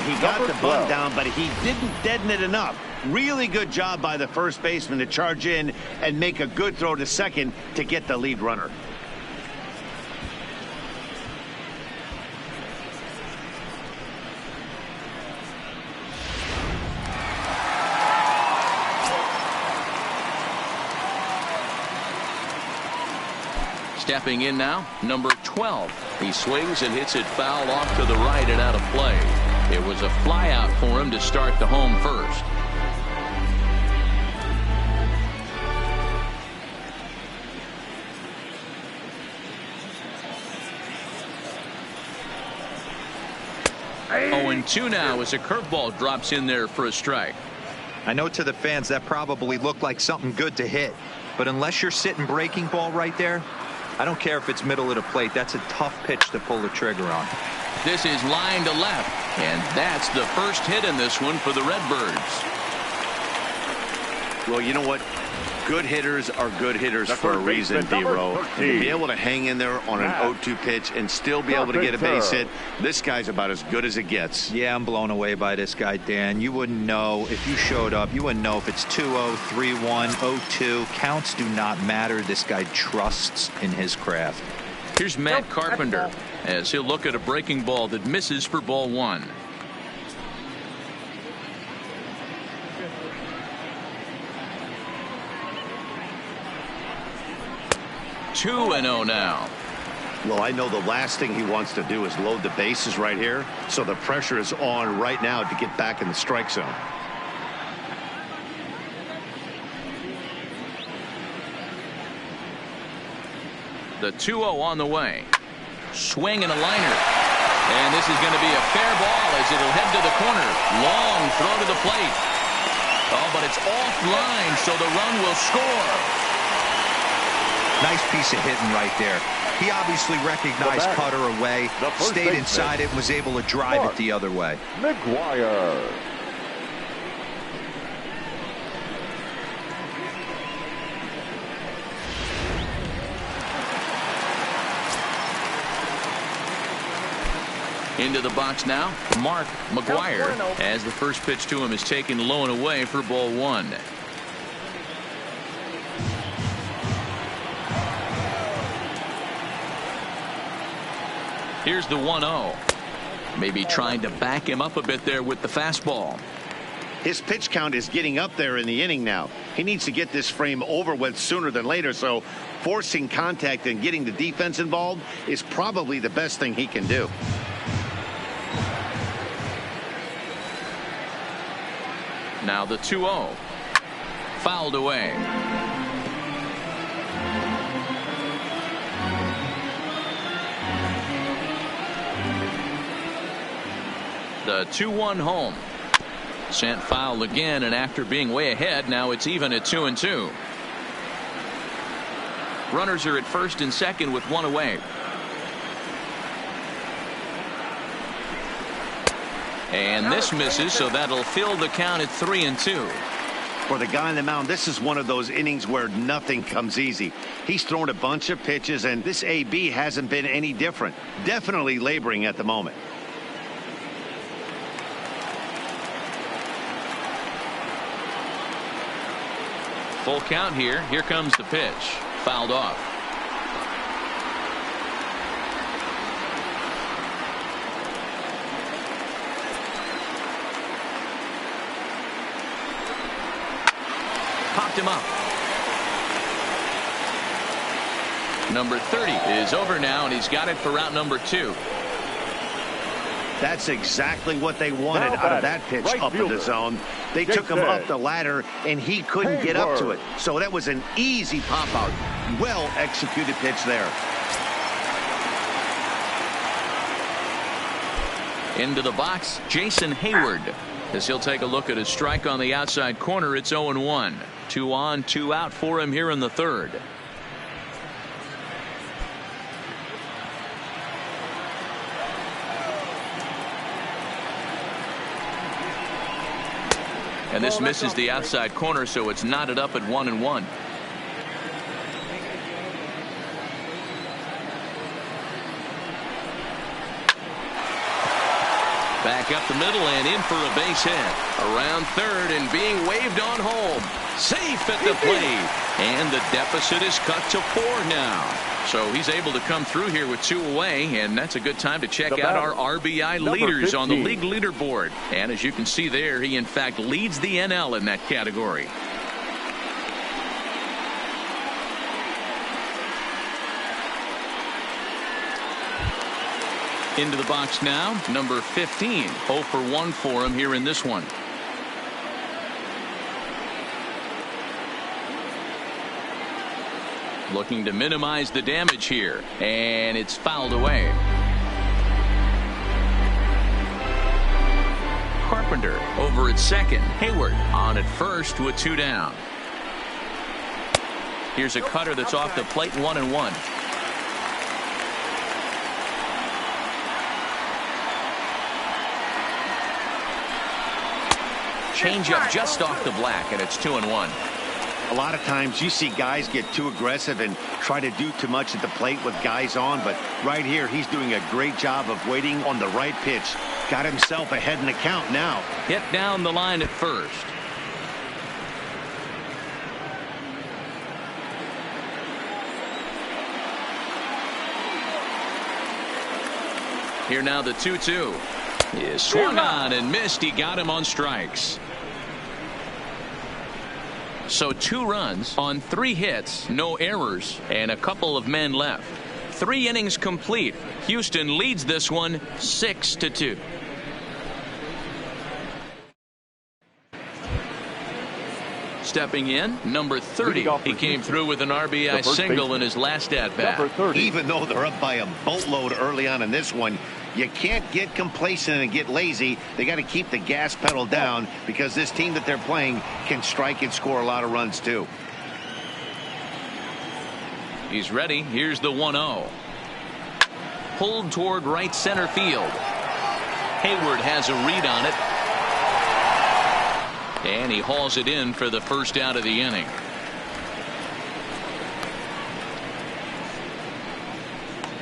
He got the bunt down, but he didn't deaden it enough. Really good job by the first baseman to charge in and make a good throw to second to get the lead runner. Stepping in now, number 12. He swings and hits it foul off to the right and out of play. It was a fly out for him to start the home first. Oh, and 2 now as a curveball drops in there for a strike. I know to the fans that probably looked like something good to hit, but unless you're sitting breaking ball right there, I don't care if it's middle of the plate. That's a tough pitch to pull the trigger on. This is line to left, and that's the first hit in this one for the Redbirds. Well, you know what? Good hitters are good hitters for a reason, D-Row. And to be able to hang in there on an 0-2 pitch and still be able to get a base hit, this guy's about as good as it gets. Yeah, I'm blown away by this guy, Dan. You wouldn't know if you showed up. You wouldn't know if it's 2-0, 3-1, 0-2. Counts do not matter. This guy trusts in his craft. Here's Matt Carpenter as he'll look at a breaking ball that misses for ball 1. Two and 0 now. Well, I know the last thing he wants to do is load the bases right here, so the pressure is on right now to get back in the strike zone. The 2-0 on the way. Swing and a liner. And this is going to be a fair ball as it'll head to the corner. Long throw to the plate. Oh, but it's offline, so the run will score. Nice piece of hitting right there. He obviously recognized cutter away, stayed inside it, and was able to drive it the other way. McGuire. Into the box now, Mark McGuire, as the first pitch to him is taken low and away for ball 1. Here's the 1-0. Maybe trying to back him up a bit there with the fastball. His pitch count is getting up there in the inning now. He needs to get this frame over with sooner than later, so forcing contact and getting the defense involved is probably the best thing he can do. Now the 2-0. Fouled away. The 2-1 home. Sent foul again, and after being way ahead, now it's even at 2-2. Runners are at first and second with 1 away. And this misses, so that'll fill the count at 3-2. For the guy on the mound, this is one of those innings where nothing comes easy. He's thrown a bunch of pitches, and this AB hasn't been any different. Definitely laboring at the moment. Full count here. Here comes the pitch. Fouled off. Popped him up. Number 30 is over now, and he's got it for out number 2. That's exactly what they wanted out of that pitch up in the zone. They took him up the ladder, and he couldn't get up to it. So that was an easy pop-out. Well-executed pitch there. Into the box, Jason Hayward. As he'll take a look at his strike on the outside corner, it's 0-1. 2 on, 2 out for him here in the third. And this misses the outside corner, so it's knotted up at 1-1. Back up the middle and in for a base hit. Around third and being waved on home. Safe at the plate. And the deficit is cut to 4 now. So he's able to come through here with 2 away, and that's a good time to check out our RBI leaders on the league leaderboard. And as you can see there, he in fact leads the NL in that category. Into the box now, number 15. 0 for 1 for him here in this one. Looking to minimize the damage here, and it's fouled away. Carpenter over at second. Hayward on at first with 2 down. Here's a cutter that's off the plate, 1-1. Changeup just off the black, and it's 2-1. A lot of times you see guys get too aggressive and try to do too much at the plate with guys on, but right here he's doing a great job of waiting on the right pitch. Got himself ahead in the count now. Hit down the line at first. Here now the 2-2. He swung on and missed. He got him on strikes. So 2 runs on 3 hits, no errors, and a couple of men left. 3 innings complete. Houston leads this one 6-2. Stepping in, number 30. He came through with an RBI single in his last at-bat. Even though they're up by a boatload early on in this one, you can't get complacent and get lazy. They got to keep the gas pedal down because this team that they're playing can strike and score a lot of runs too. He's ready. Here's the 1-0. Pulled toward right center field. Hayward has a read on it. And he hauls it in for the first out of the inning.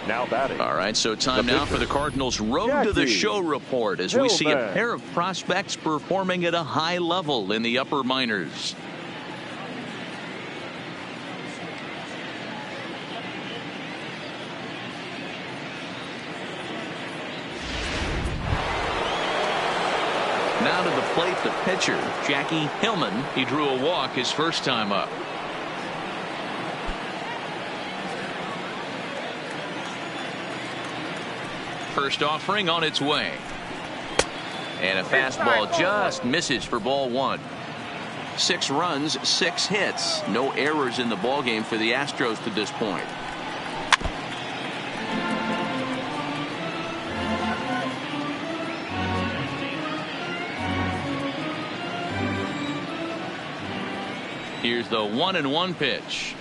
Now batting. All right, so time now for the Cardinals' Road to the Show report as we see a pair of prospects performing at a high level in the upper minors. Now to the plate, the pitcher, Jackie Hillman. He drew a walk his first time up. First offering on its way. And a fastball just misses for ball 1. 6 runs, 6 hits. No errors in the ballgame for the Astros to this point. Here's the 1-1 pitch.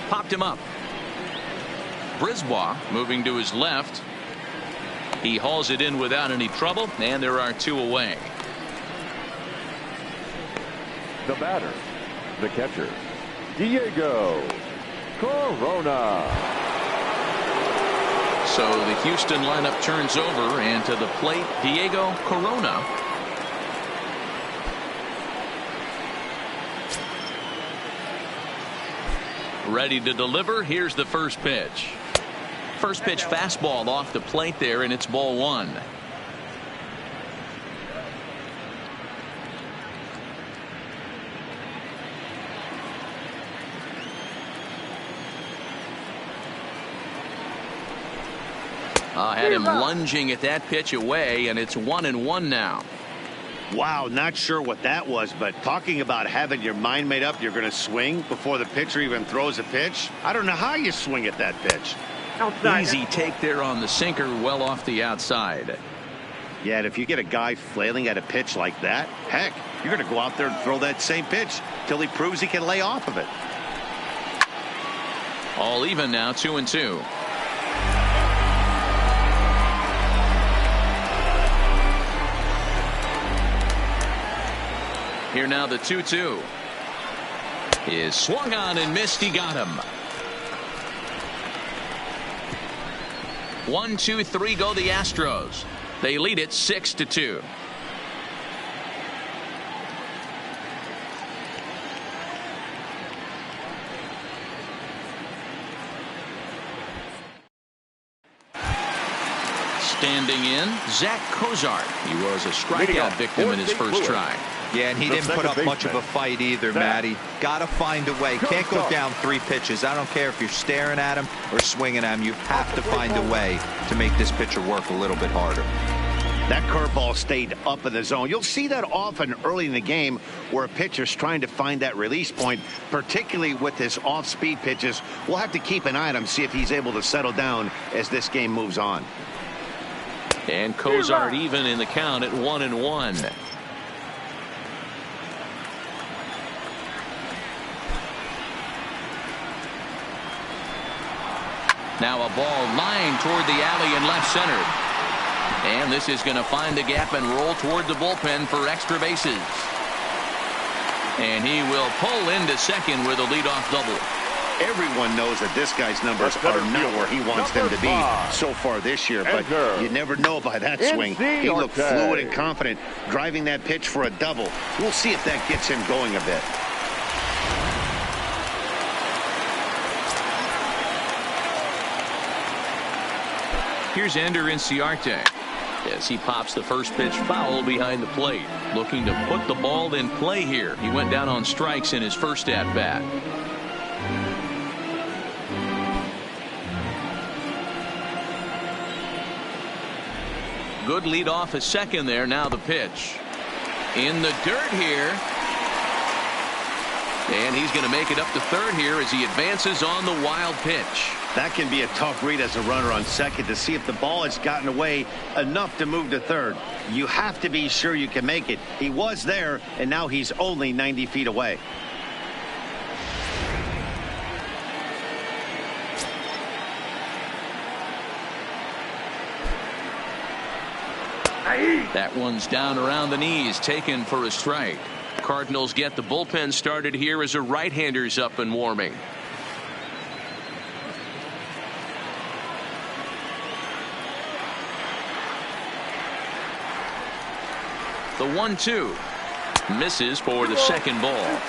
Popped him up. Brisbois moving to his left. He hauls it in without any trouble, and there are 2 away. The batter, the catcher, Diego Corona. So the Houston lineup turns over, and to the plate, Diego Corona. Ready to deliver. Here's the first pitch. First pitch fastball off the plate there, and it's ball one. Had him lunging at that pitch away, and it's 1-1 now. Wow, not sure what that was, but talking about having your mind made up you're going to swing before the pitcher even throws a pitch. I don't know how you swing at that pitch. Easy take there on the sinker, well off the outside. Yeah, and if you get a guy flailing at a pitch like that, heck, you're going to go out there and throw that same pitch till he proves he can lay off of it. All even now, 2-2. Here now the 2-2 is swung on and missed. He got him. 1-2-3 go the Astros. They lead it 6-2. Standing in, Zach Cozart. He was a strikeout victim in his first try. Yeah, and he didn't put up much of a fight either, Matty. Got to find a way. Can't go down 3 pitches. I don't care if you're staring at him or swinging at him. You have to find a way to make this pitcher work a little bit harder. That curveball stayed up in the zone. You'll see that often early in the game where a pitcher's trying to find that release point, particularly with his off-speed pitches. We'll have to keep an eye on him, see if he's able to settle down as this game moves on. And Cozart even in the count at 1-1. Now a ball lined toward the alley in left center. And this is going to find the gap and roll toward the bullpen for extra bases. And he will pull into second with a leadoff double. Everyone knows that this guy's numbers are not where he wants them to be so far this year, but you never know by that swing. He looked fluid and confident driving that pitch for a double. We'll see if that gets him going a bit. Here's Ender Inciarte as he pops the first pitch foul behind the plate, looking to put the ball in play here. He went down on strikes in his first at bat. Good lead off a second there. Now the pitch in the dirt here, and he's going to make it up to third here as he advances on the wild pitch. That can be a tough read as a runner on second to see if the ball has gotten away enough to move to third. You have to be sure you can make it. He was there, and now he's only 90 feet away. That one's down around the knees, taken for a strike. Cardinals get the bullpen started here as a right-hander's up and warming. The 1-2 misses for the second ball.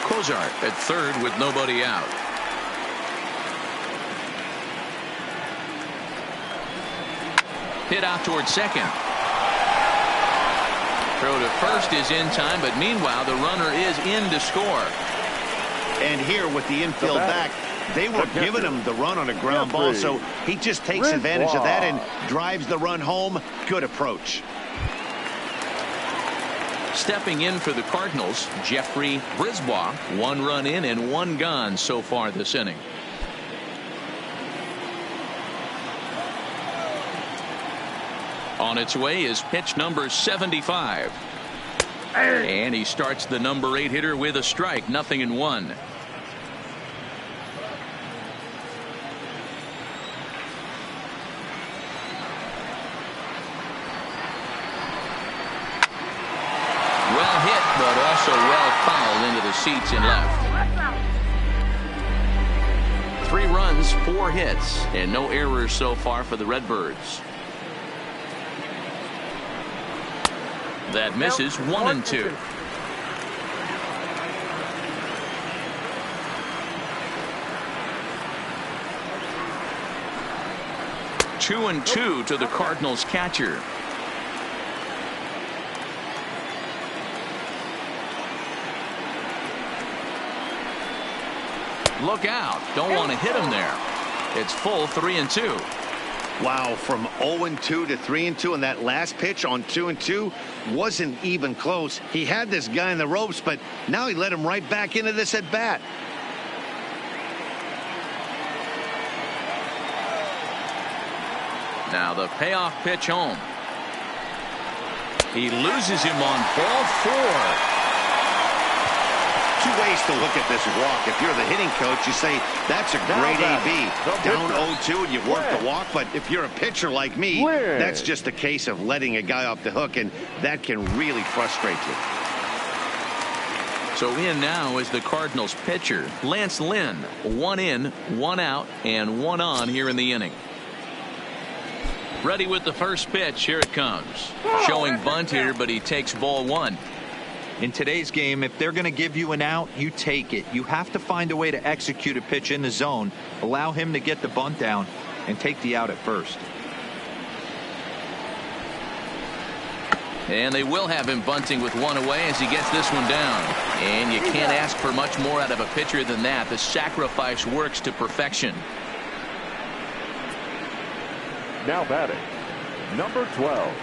Cozart at third with nobody out. Hit out towards second. Throw to first is in time, but meanwhile the runner is in to score. And here with the infield back, they were giving him the run on a ground ball, so he just takes advantage of that and drives the run home. Good approach. Stepping in for the Cardinals, Jeffrey Brisbois. 1 run in and 1 gone so far this inning. On its way is pitch number 75. And he starts the number 8 hitter with a strike, 0-1. Well hit, but also well fouled into the seats and left. 3 runs, 4 hits, and no errors so far for the Redbirds. That misses 1-2. 2-2 to the Cardinals catcher. Look out. Don't want to hit him there. It's full 3-2. Wow, from 0-2 to 3-2, and that last pitch on 2-2 wasn't even close. He had this guy in the ropes, but now he let him right back into this at bat. Now the payoff pitch home. He loses him on ball 4. Two ways to look at this walk. If you're the hitting coach, you say that's a great AB. Down 0-2 and you work the walk. But if you're a pitcher like me, that's just a case of letting a guy off the hook, and that can really frustrate you. So in now is the Cardinals pitcher, Lance Lynn. 1 in, 1 out, and 1 on here in the inning. Ready with the first pitch. Here it comes. Showing bunt here, but he takes ball 1. In today's game, if they're going to give you an out, you take it. You have to find a way to execute a pitch in the zone, allow him to get the bunt down, and take the out at first. And they will have him bunting with 1 away as he gets this one down. And you can't ask for much more out of a pitcher than that. The sacrifice works to perfection. Now batting, number 12.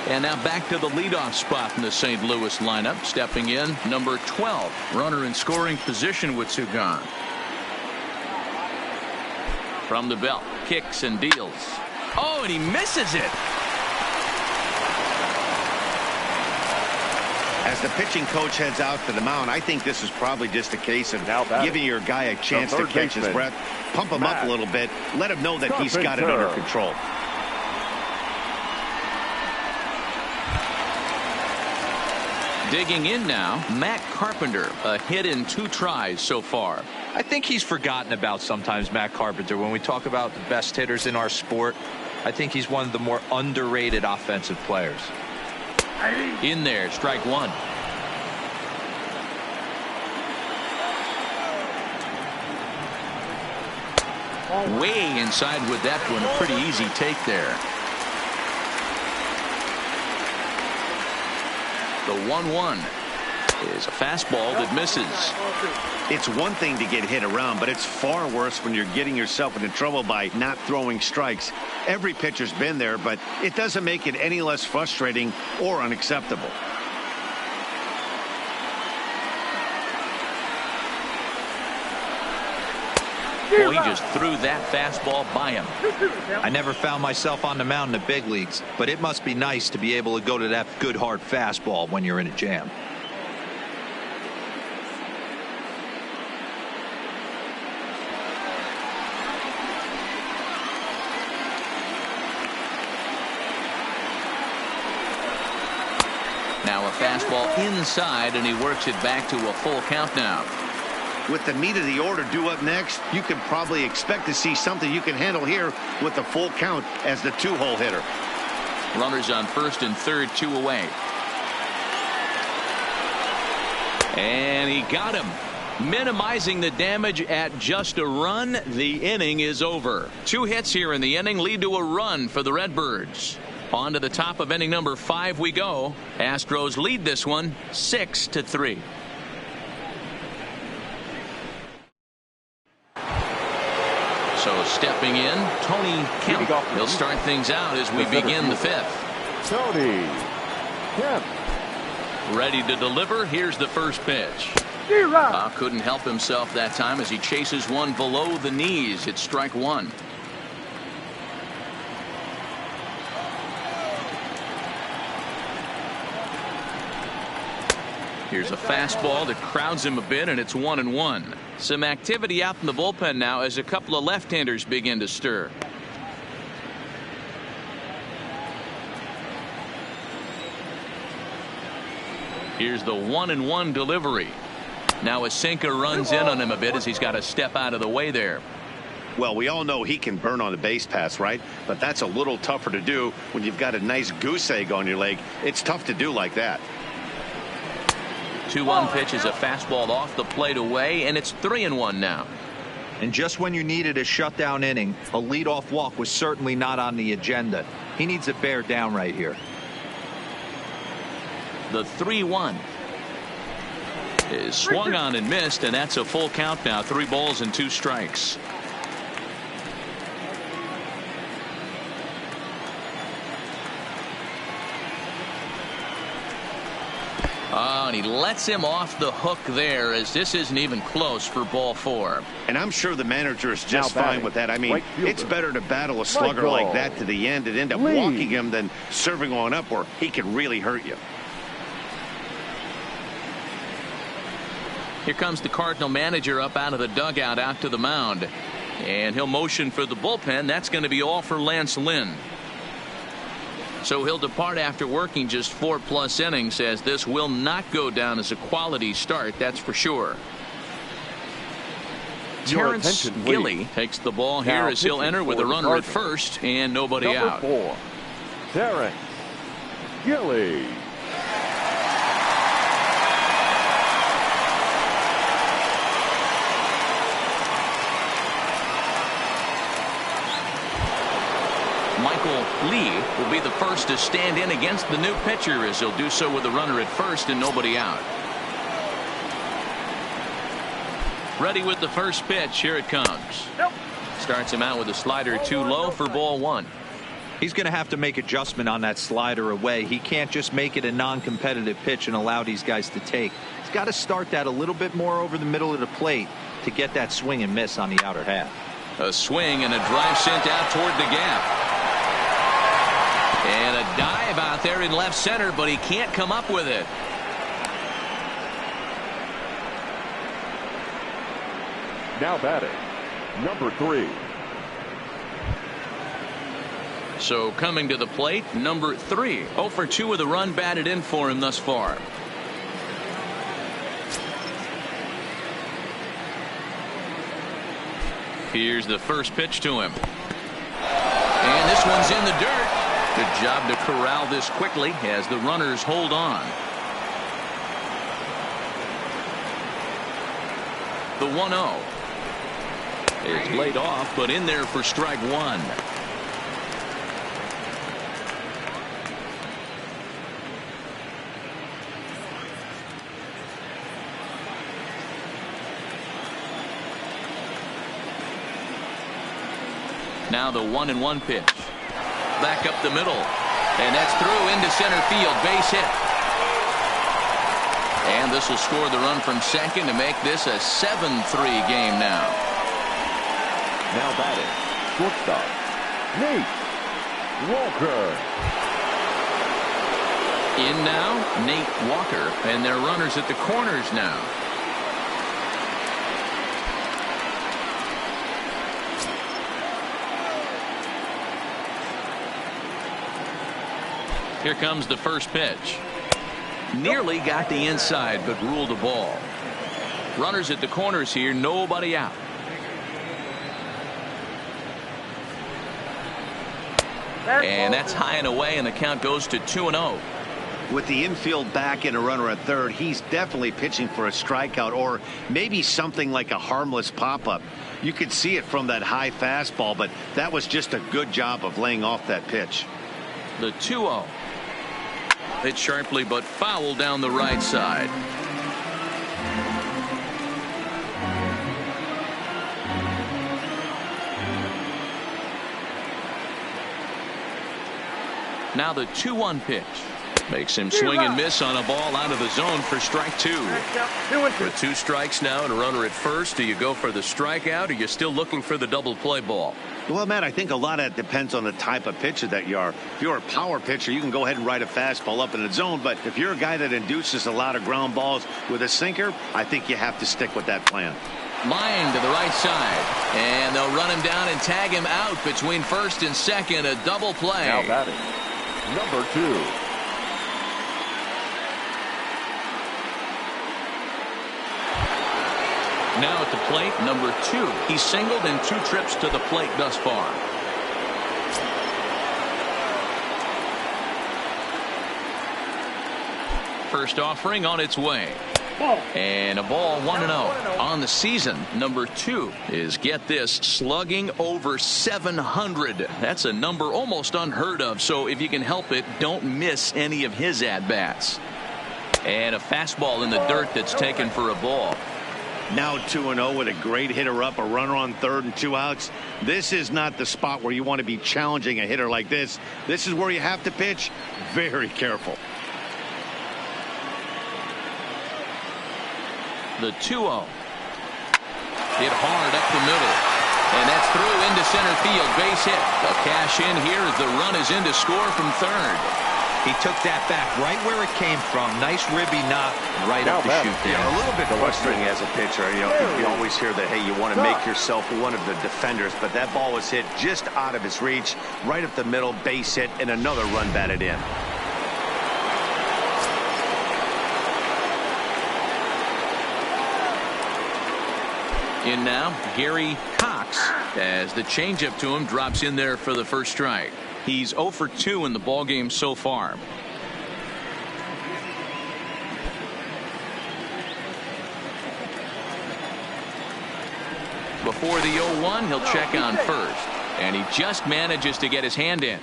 And now back to the leadoff spot in the St. Louis lineup. Stepping in, number 12. Runner in scoring position with Sugan. From the belt, kicks and deals. Oh, and he misses it. As the pitching coach heads out to the mound, I think this is probably just a case of giving your guy a chance to catch his breath, pump him up a little bit, let him know that he's got it under control. Digging in now, Matt Carpenter, a hit in 2 tries so far. I think he's forgotten about sometimes, Matt Carpenter. When we talk about the best hitters in our sport, I think he's one of the more underrated offensive players. In there, strike 1. Way inside with that one, a pretty easy take there. The 1-1 is a fastball that misses. It's one thing to get hit around, but it's far worse when you're getting yourself into trouble by not throwing strikes. Every pitcher's been there, but it doesn't make it any less frustrating or unacceptable. Well, he just threw that fastball by him. I never found myself on the mound in the big leagues, but it must be nice to be able to go to that good hard fastball when you're in a jam. Now a fastball inside, and he works it back to a full count now. With the meat of the order due up next, you can probably expect to see something you can handle here with the full count as the 2-hole hitter. Runners on first and third, 2 away. And he got him. Minimizing the damage at just a run. The inning is over. 2 hits here in the inning lead to a run for the Redbirds. On to the top of inning number 5 we go. Astros lead this one 6-3. So stepping in, Tony Kemp. He'll start things out as we begin the 5th. Tony Kemp. Ready to deliver. Here's the first pitch. Couldn't help himself that time as he chases one below the knees. It's strike 1. Here's a fastball that crowds him a bit, and it's 1-1. Some activity out in the bullpen now as a couple of left-handers begin to stir. Here's the 1-1 delivery. Now a sinker runs in on him a bit as he's got to step out of the way there. Well, we all know he can burn on the base pass, right? But that's a little tougher to do when you've got a nice goose egg on your leg. It's tough to do like that. 2-1 pitch is a fastball off the plate away, and it's 3-1 now. And just when you needed a shutdown inning, a leadoff walk was certainly not on the agenda. He needs to bear down right here. The 3-1 is swung on and missed, and that's a full count now. 3 balls and 2 strikes. Oh, and he lets him off the hook there, as this isn't even close for ball 4. And I'm sure the manager is just fine with that. I mean, it's better to battle a slugger Michael like that to the end and end up walking him than serving one up where he can really hurt you. Here comes the Cardinal manager up out of the dugout out to the mound. And he'll motion for the bullpen. That's going to be all for Lance Lynn. So he'll depart after working just 4+ innings, as this will not go down as a quality start, that's for sure. Terrence Gilly takes the ball here as he'll enter with a runner at first and nobody out. Number 4, Terrence Gilly. Michael Lee will be the first to stand in against the new pitcher, as he'll do so with a runner at first and nobody out. Ready with the first pitch. Here it comes. Starts him out with a slider too low for ball 1. He's going to have to make adjustment on that slider away. He can't just make it a non-competitive pitch and allow these guys to take. He's got to start that a little bit more over the middle of the plate to get that swing and miss on the outer half. A swing and a drive sent out toward the gap. And a dive out there in left center, but he can't come up with it. Now batting, number 3. So coming to the plate, number 3. 0 for 2 with a run batted in for him thus far. Here's the first pitch to him. And this one's in the dirt. Good job to corral this quickly as the runners hold on. The 1-0 is laid off, but in there for strike 1. Now the 1-1 pitch. Back up the middle. And that's through into center field. Base hit. And this will score the run from second to make this a 7-3 game now. Now batting, shortstop, Nate Walker. In now, Nate Walker. And their runners at the corners now. Here comes the first pitch. Nearly got the inside, but ruled a ball. Runners at the corners here, nobody out. And that's high and away, and the count goes to 2-0. With the infield back and a runner at third, he's definitely pitching for a strikeout or maybe something like a harmless pop-up. You could see it from that high fastball, but that was just a good job of laying off that pitch. The 2-0. Hit sharply but foul down the right side. Now the 2-1 pitch. Makes him swing and miss on a ball out of the zone for strike 2. With 2 strikes now and a runner at first, do you go for the strikeout or you're still looking for the double play ball? Well, Matt, I think a lot of that depends on the type of pitcher that you are. If you're a power pitcher, you can go ahead and ride a fastball up in the zone. But if you're a guy that induces a lot of ground balls with a sinker, I think you have to stick with that plan. Line to the right side. And they'll run him down and tag him out between first and second. A double play. Now batting, number 2. Now at the plate, number 2. He's singled in 2 trips to the plate thus far. First offering on its way. And a ball, 1-0. On the season, number 2 is, get this, slugging over 700. That's a number almost unheard of, so if you can help it, don't miss any of his at-bats. And a fastball in the dirt that's taken for a ball. Now 2-0 with a great hitter up, a runner on third and 2 outs. This is not the spot where you want to be challenging a hitter like this. This is where you have to pitch very careful. The 2-0. Hit hard up the middle. And that's through into center field. Base hit. A cash in here as the run is in to score from third. He took that back right where it came from. Nice ribby knock right up the chute there. A little bit frustrating as a pitcher. You always hear that, hey, you want to make yourself one of the defenders, but that ball was hit just out of his reach, right up the middle, base hit, and another run batted in. In now, Gary Cox, as the changeup to him drops in there for the first strike. He's 0 for 2 in the ballgame so far. Before the 0-1, he'll check on first. And he just manages to get his hand in.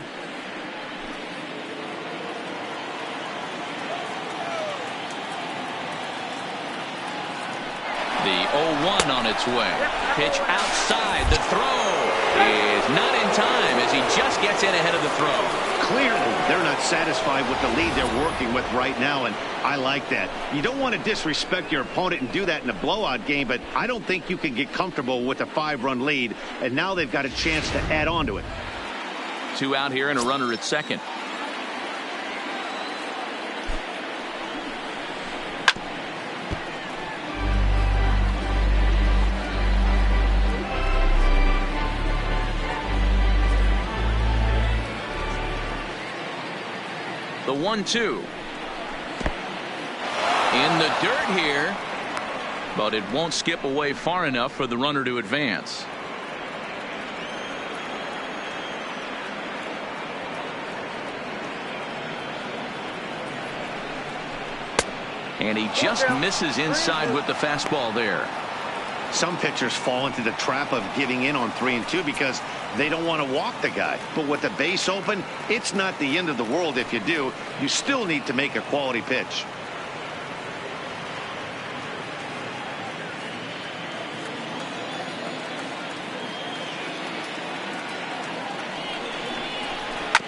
The 0-1 on its way. Pitch outside. The throw is not in time as he just gets in ahead of the throw. Clearly, they're not satisfied with the lead they're working with right now, and I like that. You don't want to disrespect your opponent and do that in a blowout game, but I don't think you can get comfortable with a 5-run lead, and now they've got a chance to add on to it. 2 out here and a runner at second. The 1-2. In the dirt here, but it won't skip away far enough for the runner to advance. And he just misses inside with the fastball there. Some pitchers fall into the trap of giving in on 3 and 2 because they don't want to walk the guy. But with the base open, it's not the end of the world if you do. You still need to make a quality pitch.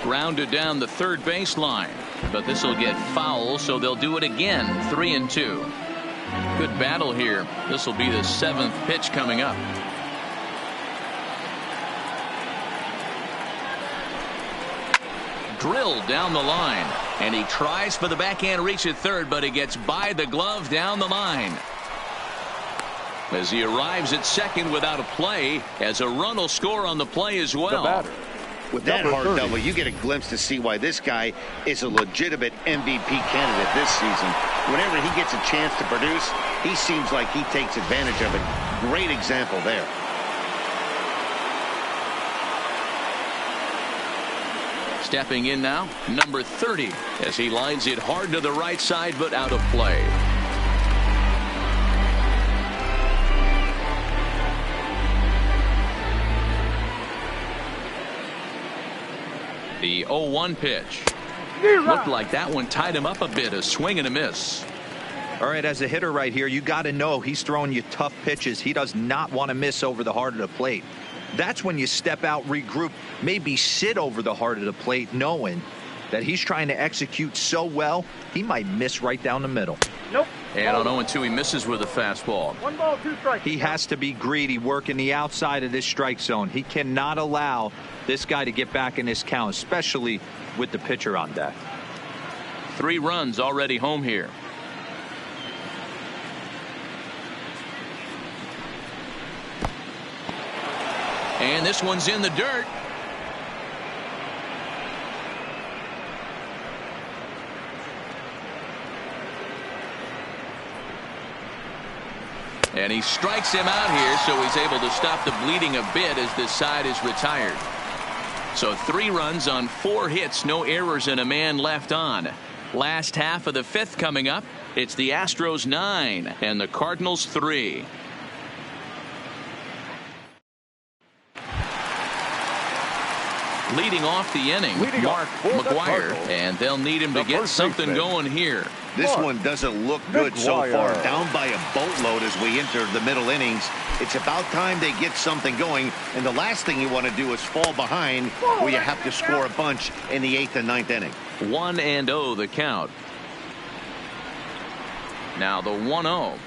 Grounded down the third baseline, but this will get foul, so they'll do it again. 3 and 2. Good battle here. This will be the 7th pitch coming up. Drilled down the line, and he tries for the backhand reach at third, but he gets by the glove down the line. As he arrives at second without a play, as a run will score on the play as well. With that hard double, you get a glimpse to see why this guy is a legitimate MVP candidate this season. Whenever he gets a chance to produce, he seems like he takes advantage of it. Great example there. Stepping in now, number 30, as he lines it hard to the right side, but out of play. The 0-1 pitch. Looked like that one tied him up a bit. A swing and a miss. All right, as a hitter right here, you got to know he's throwing you tough pitches. He does not want to miss over the heart of the plate. That's when you step out, regroup, maybe sit over the heart of the plate, knowing that he's trying to execute so well, he might miss right down the middle. Nope. And on 0-2, he misses with a fastball. 1 ball, 2 strikes. He has to be greedy, working the outside of this strike zone. He cannot allow this guy to get back in this count, especially with the pitcher on deck. 3 runs already home here. And this one's in the dirt. And he strikes him out here, so he's able to stop the bleeding a bit as this side is retired. So 3 runs on 4 hits, no errors, and a man left on. Last half of the fifth coming up. It's the Astros 9 and the Cardinals 3. Leading off the inning, Mark McGuire, and they'll need him to get something going here. This one doesn't look good so far. Down by a boatload as we enter the middle innings. It's about time they get something going, and the last thing you want to do is fall behind where you have to score a bunch in the 8th and 9th inning. 1-0 the count. Now the 1-0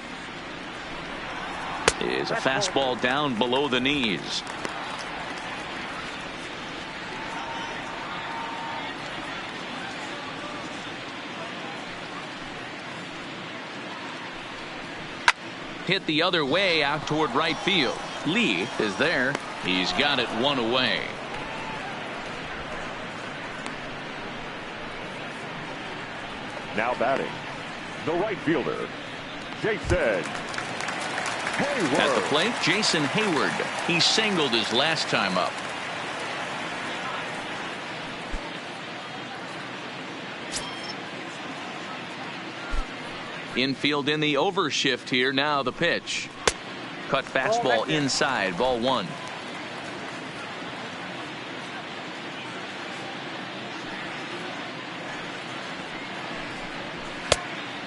is a fastball down below the knees. Hit the other way out toward right field. Lee is there. He's got it one away. Now batting, the right fielder, Jason Hayward. At the plate, Jason Hayward. He singled his last time up. Infield in the overshift here. Now the pitch. Cut fastball inside. Ball 1.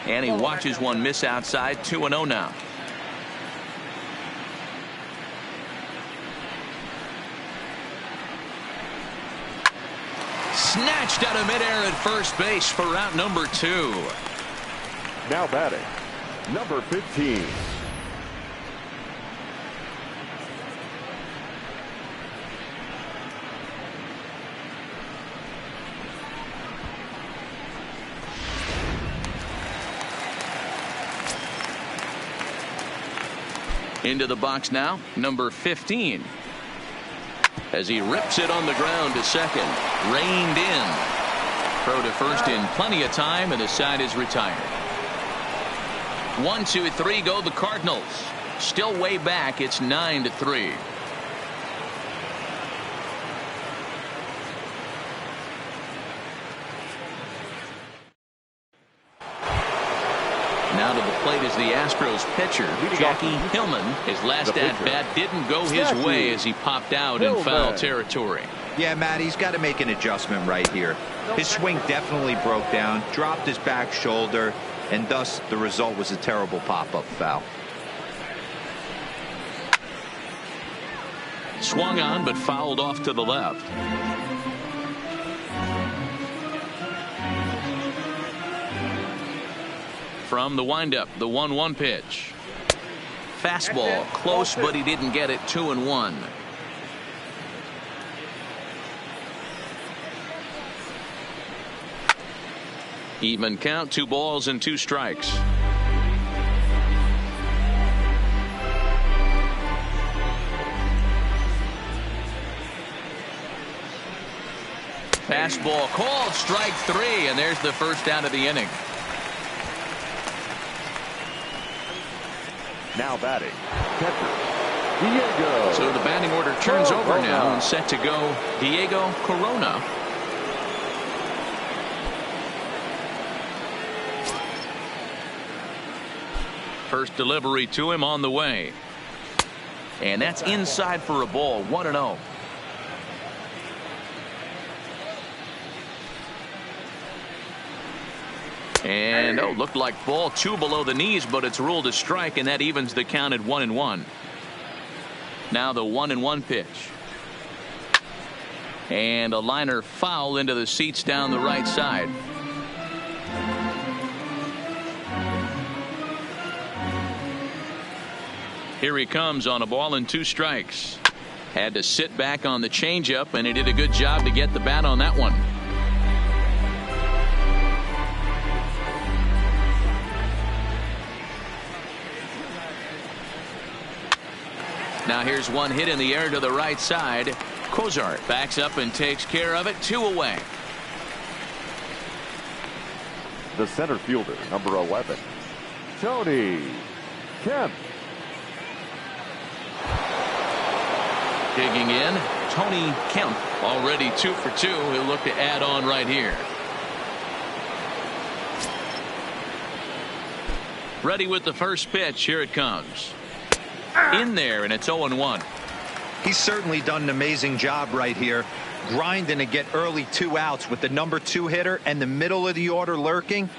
And he watches one miss outside. 2-0 now. Snatched out of midair at first base for route number 2. Now batting, number 15. Into the box now, number 15. As he rips it on the ground to second. Reined in. Throw to first in plenty of time, and the side is retired. 1, 2, 3 go the Cardinals. Still way back. It's 9-3. Now to the plate is the Astros pitcher, Jackie Hillman. His last at-bat didn't go his way as he popped out in foul territory. Yeah, Matt, he's got to make an adjustment right here. His swing definitely broke down, dropped his back shoulder, and thus the result was a terrible pop-up foul. Swung on but fouled off to the left. From the windup, the 1-1 pitch. Fastball close, but he didn't get it. 2-1. Even count, 2 balls and 2 strikes. Fastball called, strike 3, and there's the first out of the inning. Now batting, catcher, Diego. So the batting order turns over now and set to go Diego Corona. First delivery to him on the way. And that's inside for a ball. 1-0. And looked like ball 2 below the knees, but it's ruled a strike, and that evens the count at 1-1. Now the 1-1 pitch. And a liner foul into the seats down the right side. Here he comes on a ball and 2 strikes. Had to sit back on the changeup, and he did a good job to get the bat on that one. Now here's one hit in the air to the right side. Cozart backs up and takes care of it. 2 away. The center fielder, number 11, Tony Kemp. Digging in, Tony Kemp, already 2 for 2. He'll look to add on right here. Ready with the first pitch. Here it comes. In there, and it's 0-1. He's certainly done an amazing job right here, grinding to get early 2 outs with the number 2 hitter and the middle of the order lurking.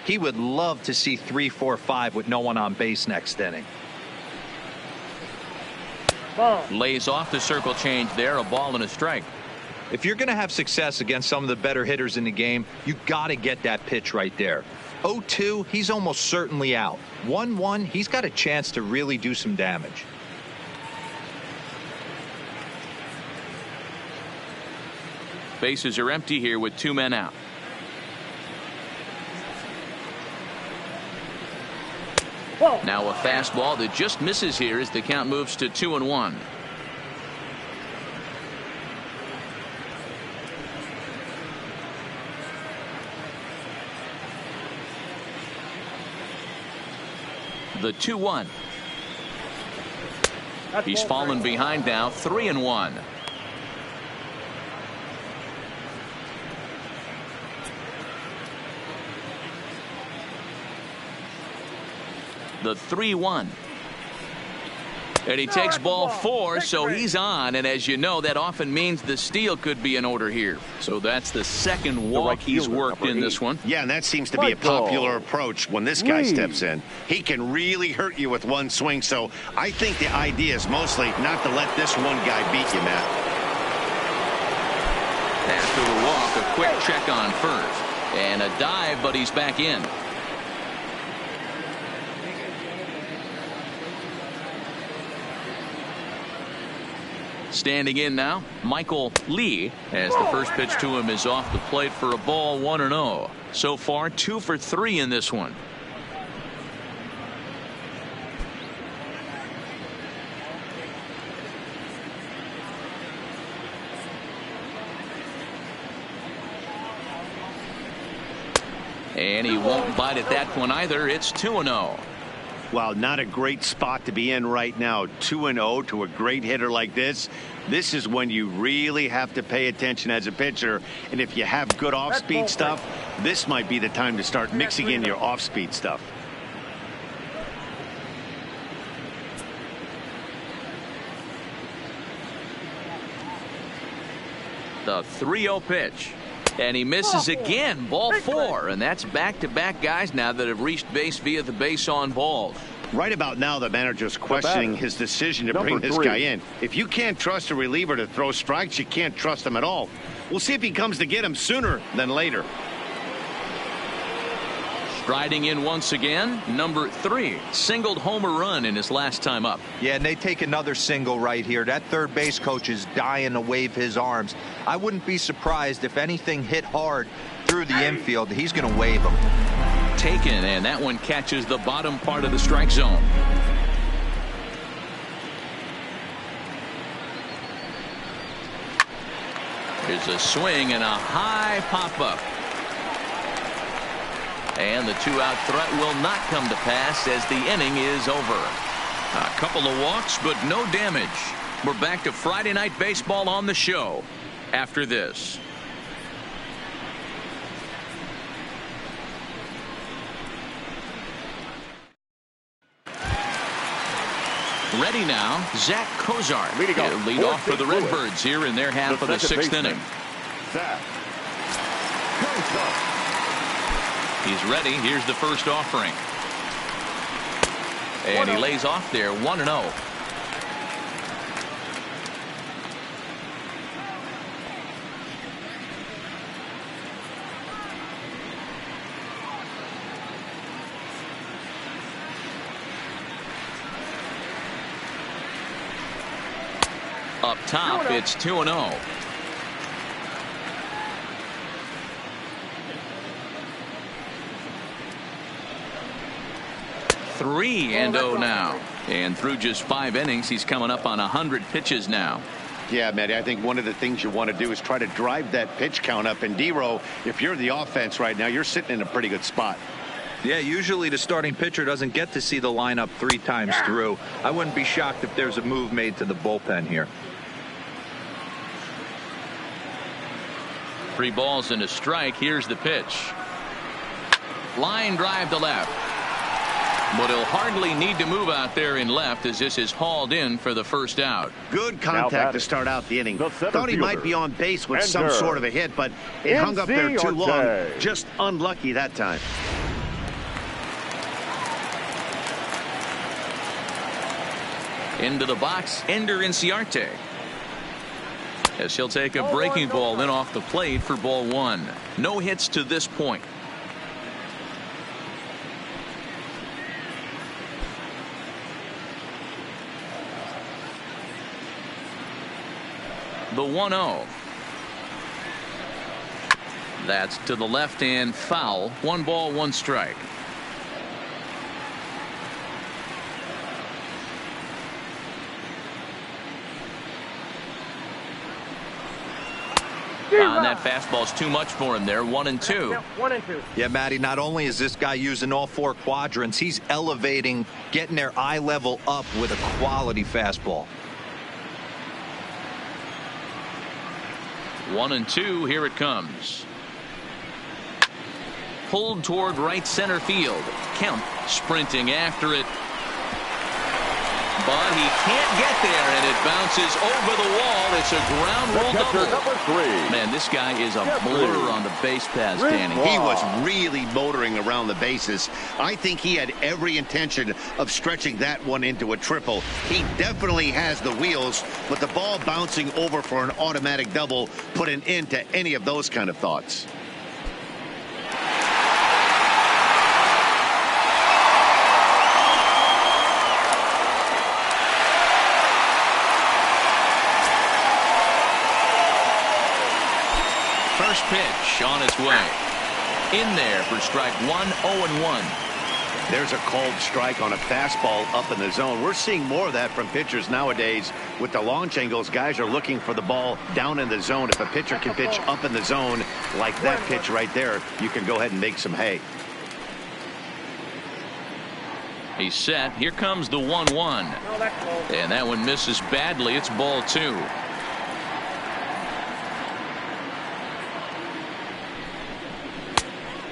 He would love to see 3, 4, 5 with no one on base next inning. Lays off the circle change there. A ball and a strike. If you're going to have success against some of the better hitters in the game, you got to get that pitch right there. 0-2, he's almost certainly out. 1-1, he's got a chance to really do some damage. Bases are empty here with 2 men out. Now a fastball that just misses here as the count moves to 2-1. The 2-1. He's fallen behind now, 3-1. The 3-1. And he takes ball 4, so he's on. And as you know, that often means the steal could be in order here. So that's the second walk he's worked in this one. Yeah, and that seems to be a popular approach when this guy steps in. He can really hurt you with one swing. So I think the idea is mostly not to let this one guy beat you, Matt. After the walk, a quick check on first. And a dive, but he's back in. Standing in now, Michael Lee, as the first pitch to him is off the plate for a ball, 1-0. So far, 2 for 3 in this one. And he won't bite at that one either. It's 2-0. Wow, not a great spot to be in right now. 2-0 to a great hitter like this. This is when you really have to pay attention as a pitcher. And if you have good off-speed stuff, this might be the time to start mixing in your off-speed stuff. The 3-0 pitch. And he misses again. Ball 4. And that's back-to-back guys now that have reached base via the base on balls. Right about now, the manager's questioning his decision to bring this guy in. If you can't trust a reliever to throw strikes, you can't trust him at all. We'll see if he comes to get him sooner than later. Striding in once again, number 3. Singled homer run in his last time up. Yeah, and they take another single right here. That third base coach is dying to wave his arms. I wouldn't be surprised if anything hit hard through the infield. He's going to wave them. Taken, and that one catches the bottom part of the strike zone. Here's a swing and a high pop-up. And the 2-out threat will not come to pass as the inning is over. A couple of walks, but no damage. We're back to Friday Night Baseball on the show after this. Ready now, Zach Kozar. Lead off for the Redbirds here in their half of the 6th inning. Zach Kozar. He's ready. Here's the first offering. And he lays off there, 1-0. Up top, it's 2-0. Three and 0 now. And through just 5 innings, he's coming up on 100 pitches now. Yeah, Matty, I think one of the things you want to do is try to drive that pitch count up. And D-Row, if you're the offense right now, you're sitting in a pretty good spot. Yeah, usually the starting pitcher doesn't get to see the lineup 3 times through. I wouldn't be shocked if there's a move made to the bullpen here. 3 balls and a strike. Here's the pitch. Line drive to left. But he'll hardly need to move out there in left as this is hauled in for the first out. Good contact to start out the inning. Thought he might be on base with some sort of a hit, but it hung up there too long. Just unlucky that time. Into the box, Ender Inciarte. As he'll take a breaking ball in off the plate for ball one. No hits to this point. The 1-0. That's to the left and foul. 1 ball, 1 strike. That fastball's too much for him there. 1-2. 1-2. Yeah, Matty, not only is this guy using all 4 quadrants, he's elevating, getting their eye level up with a quality fastball. 1-2. Here it comes. Pulled toward right center field. Kemp sprinting after it. But he can't get there, and it bounces over the wall. It's a ground rule double. Number 3. Man, this guy is a blur on the base pass, Danny. He was really motoring around the bases. I think he had every intention of stretching that one into a triple. He definitely has the wheels, but the ball bouncing over for an automatic double put an end to any of those kind of thoughts. First pitch on its way. In there for strike 1, 0-1. There's a called strike on a fastball up in the zone. We're seeing more of that from pitchers nowadays. With the launch angles, guys are looking for the ball down in the zone. If a pitcher can pitch up in the zone like that pitch right there, you can go ahead and make some hay. He's set. Here comes the 1-1. And that one misses badly. It's ball 2.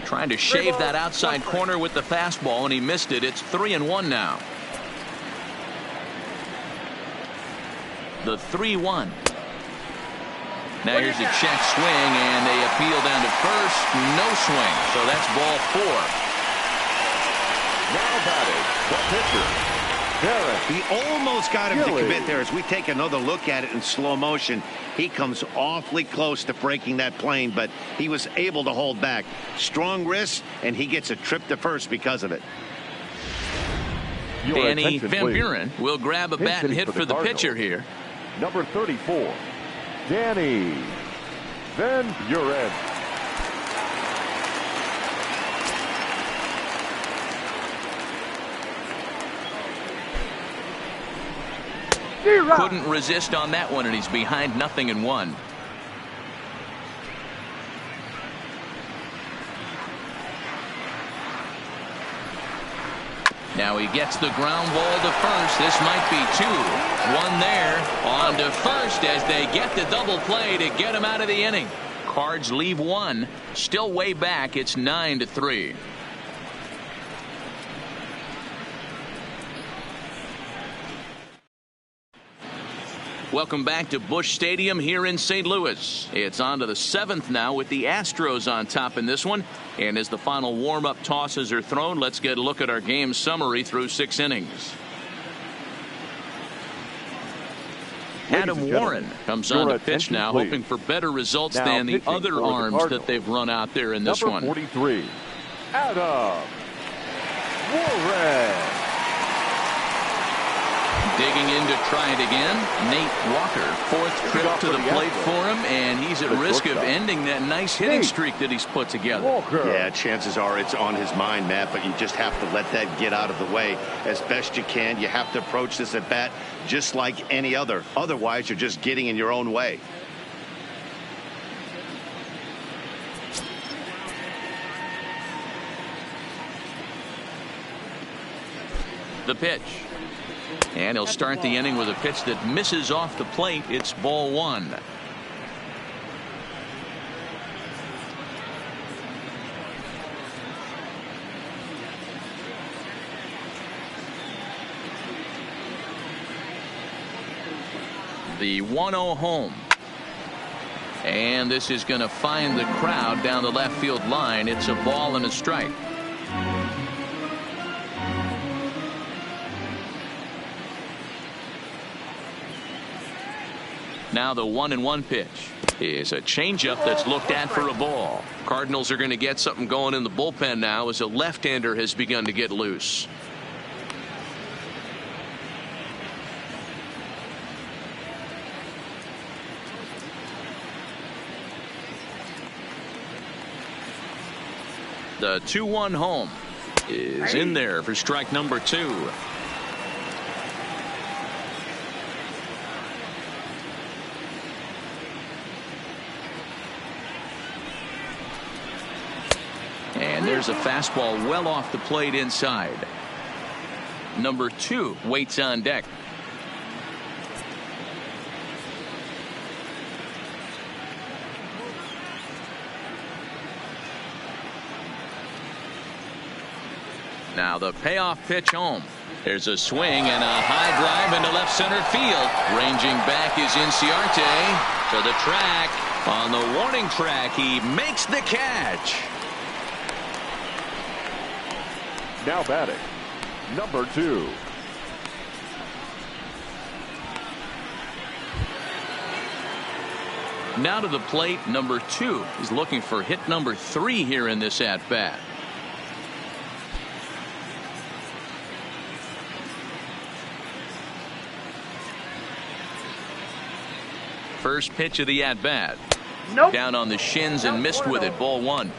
Trying to shave that outside corner with the fastball, and he missed it. It's 3-1 now. The 3-1. Now here's a check swing, and they appeal down to first. No swing, so that's ball 4. Now batting, the pitcher. He almost got him to commit there. As we take another look at it in slow motion, he comes awfully close to breaking that plane, but he was able to hold back. Strong wrist, and he gets a trip to first because of it. Danny Van Buren will grab a bat and hit for the pitcher here. Number 34, Danny Van Buren. Couldn't resist on that one, and he's behind 0-1. Now he gets the ground ball to first. This might be 2. 1 there on to first as they get the double play to get him out of the inning. Cards leave 1. Still way back. It's 9-3. Welcome back to Busch Stadium here in St. Louis. It's on to the 7th now with the Astros on top in this one. And as the final warm-up tosses are thrown, let's get a look at our game summary through 6 innings. Adam Warren comes on to pitch now, hoping for better results than the other arms that they've run out there in this one. Number 43, Adam Warren. Digging in to try it again. Nate Walker, 4th trip to the plate for him, and he's at risk of ending that nice hitting streak that he's put together. Yeah, chances are it's on his mind, Matt, but you just have to let that get out of the way as best you can. You have to approach this at bat just like any other. Otherwise, you're just getting in your own way. The pitch. And he'll start the inning with a pitch that misses off the plate. It's ball 1. The 1-0 home. And this is going to find the crowd down the left field line. It's a ball and a strike. Now the 1-1 pitch is a changeup that's looked at for a ball. Cardinals are going to get something going in the bullpen now as a left-hander has begun to get loose. The 2-1 home is in there for strike number 2. And there's a fastball well off the plate inside. Number 2 waits on deck. Now the payoff pitch home. There's a swing and a high drive into left center field. Ranging back is Inciarte to the track. On the warning track, he makes the catch. Now batting, number 2. Now to the plate, number 2. He's looking for hit number 3 here in this at-bat. First pitch of the at-bat. Nope. Down on the shins and missed with it. Ball 1.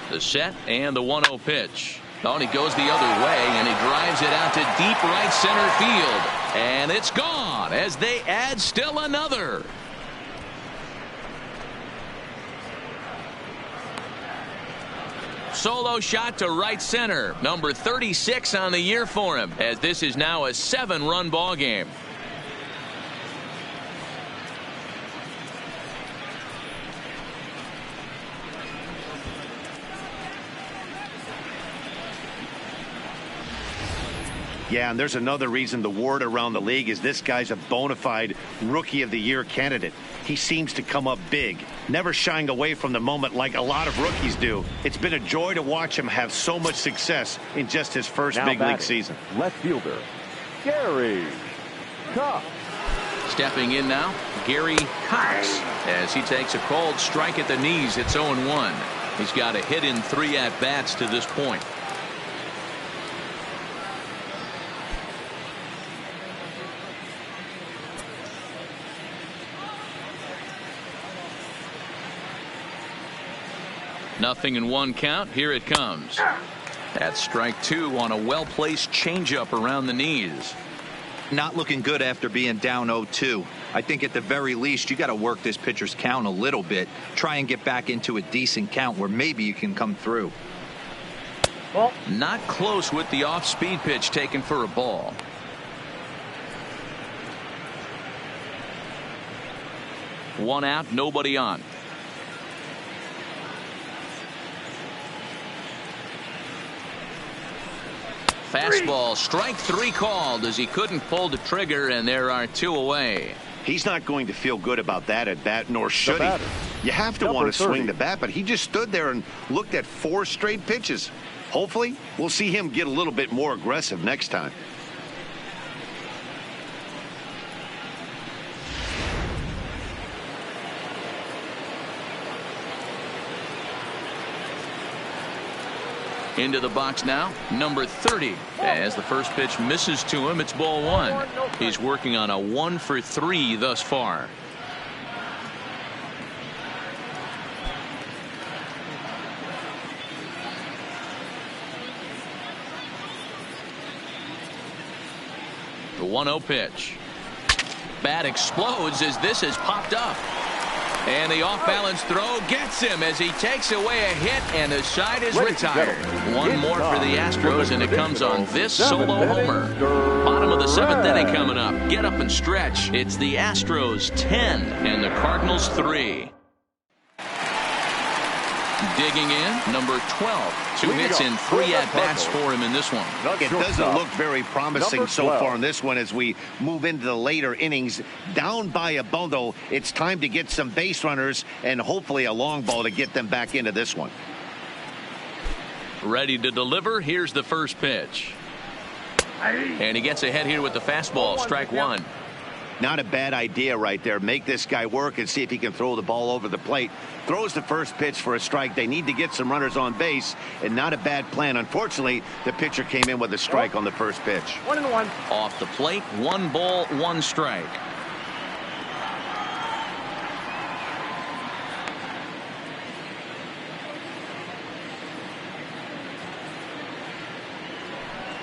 The set and the 1-0 pitch. Oh, and he goes the other way and he drives it out to deep right center field. And it's gone as they add still another. Solo shot to right center. Number 36 on the year for him, as this is now a 7-run ball game. Yeah, and there's another reason the word around the league is this guy's a bona fide rookie of the year candidate. He seems to come up big, never shying away from the moment like a lot of rookies do. It's been a joy to watch him have so much success in just his first big league season. Left fielder, Gary Cox. Stepping in now, Gary Cox, as he takes a called strike at the knees. It's 0-1. He's got a hit in 3 at-bats to this point. Nothing in 1 count. Here it comes. That's strike 2 on a well-placed changeup around the knees. Not looking good after being down 0-2. I think at the very least you got to work this pitcher's count a little bit. Try and get back into a decent count where maybe you can come through. Well, not close with the off-speed pitch taken for a ball. One out, nobody on. Fastball, strike 3 called as he couldn't pull the trigger, and there are 2 away. He's not going to feel good about that at bat, nor should he. You have to want to swing the bat, but he just stood there and looked at 4 straight pitches. Hopefully, we'll see him get a little bit more aggressive next time. Into the box now, number 30. As the first pitch misses to him, it's ball 1. He's working on a 1 for 3 thus far. The 1-0 pitch. Bat explodes as this has popped up. And the off-balance throw gets him as he takes away a hit, and the side is retired. One more for the Astros, and it comes on this solo homer. Bottom of the 7th inning coming up. Get up and stretch. It's the Astros 10 and the Cardinals 3. Digging in, number 12. 2 hits and 3 at-bats for him in this one. It doesn't look very promising so far in this one as we move into the later innings. Down by a bundle, it's time to get some base runners and hopefully a long ball to get them back into this one. Ready to deliver. Here's the first pitch. And he gets ahead here with the fastball. Strike one. Not a bad idea right there. Make this guy work and see if he can throw the ball over the plate. Throws the first pitch for a strike. They need to get some runners on base, and not a bad plan. Unfortunately, the pitcher came in with a strike on the first pitch. 1-1. Off the plate, 1 ball, 1 strike.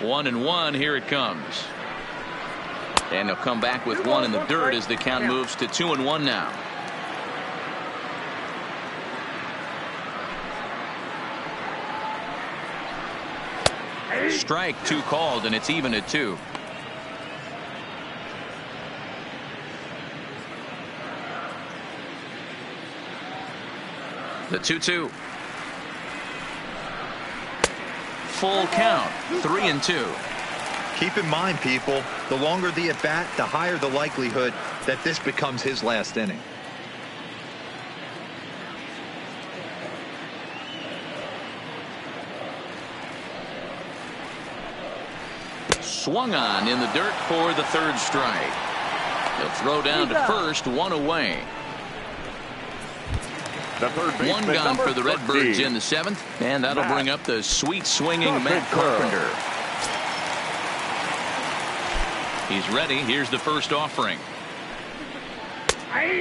One and one. Here it comes. And he'll come back with 1 in the dirt as the count moves to 2-1 now. Strike 2 called, and it's even at 2. The 2-2. Full count. 3-2. Keep in mind, people, the longer the at-bat, the higher the likelihood that this becomes his last inning. Swung on in the dirt for the 3rd strike. He'll throw down to first, 1 away. The third baseman, 1 gone for the 13. Redbirds in the 7th, and that'll bring up the sweet swinging Matt Carpenter. He's ready. Here's the first offering.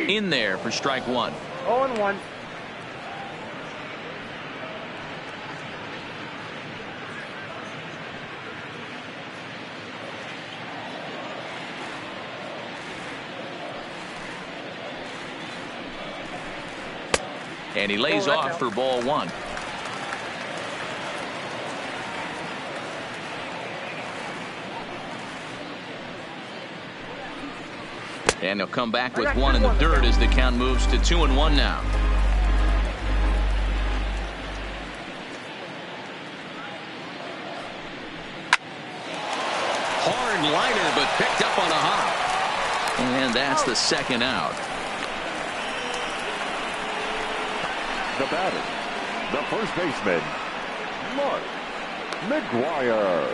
In there for strike 1. 0-1. And he lays off for ball 1. And he'll come back with 1 in the dirt as the count moves to 2-1 now. Hard liner, but picked up on a hop. And that's the 2nd out. The batter, the first baseman, Mark McGwire.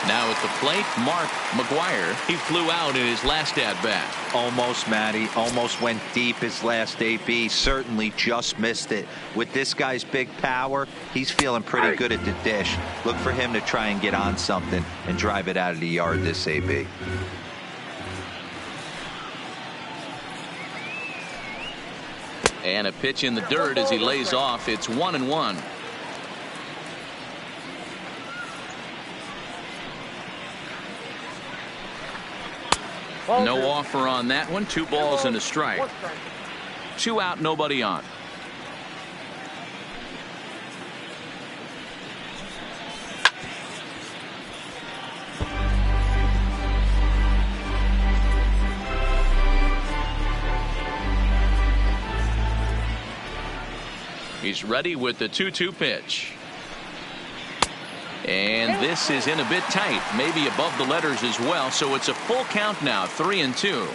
Now at the plate, Mark McGwire. He flew out in his last at-bat. Almost, Matty. Almost went deep his last AB. Certainly just missed it. With this guy's big power, he's feeling pretty good at the dish. Look for him to try and get on something and drive it out of the yard this AB. And a pitch in the dirt as he lays off. It's 1-1. No offer on that one. 2 balls and a strike. 2 out, nobody on. He's ready with the 2-2 pitch. And this is in a bit tight, maybe above the letters as well, so it's a full count now, 3-2.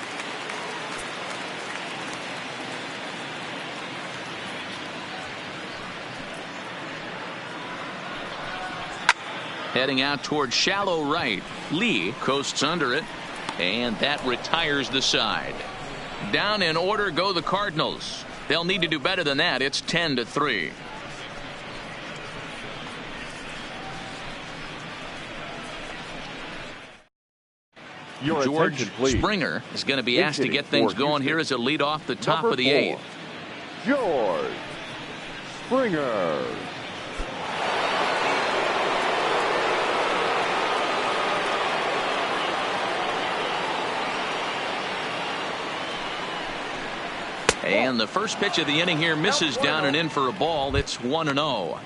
Heading out toward shallow right. Lee coasts under it, and that retires the side. Down in order go the Cardinals. They'll need to do better than that. It's 10-3. George Springer is going to be asked to get things going here as a lead off the top of the 8th. George Springer. And the first pitch of the inning here misses down and in for a ball. It's 1-0.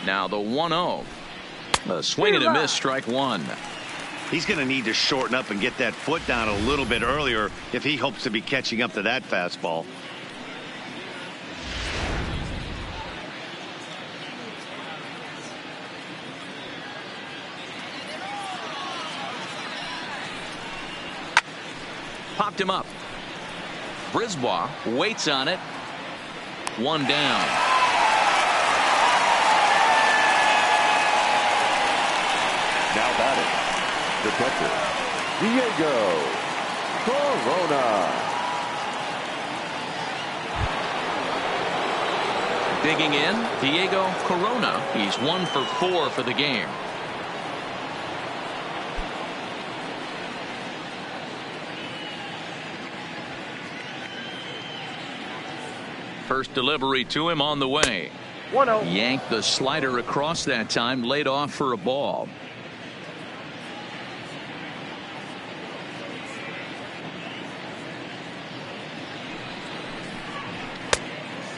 Now the 1-0. A swing and a miss, strike one. He's going to need to shorten up and get that foot down a little bit earlier if he hopes to be catching up to that fastball. Popped him up. Brisbaugh waits on it. One down. Now batting, the catcher, Diego Corona. Digging in, Diego Corona. He's 1 for 4 for the game. First delivery to him on the way. 1-0. Yanked the slider across that time, laid off for a ball.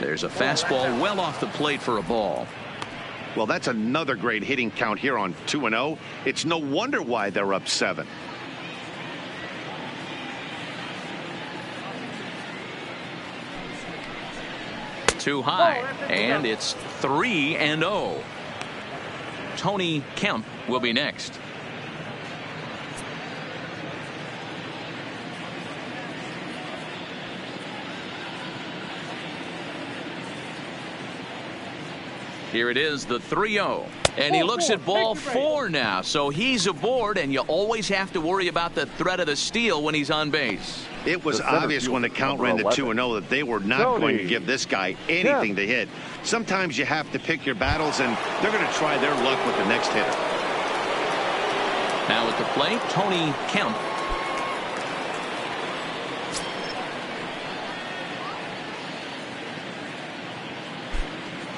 There's a fastball well off the plate for a ball. Well, that's another great hitting count here on 2-0. It's no wonder why they're up 7. Too high, and it's 3-0. Tony Kemp will be next. Here it is, the 3-0. And he looks at ball 4 now. So he's aboard, and you always have to worry about the threat of the steal when he's on base. It was obvious when the count ran to 2-0 that they were not going to give this guy anything to hit. Sometimes you have to pick your battles, and they're going to try their luck with the next hitter. Now at the plate, Tony Kemp.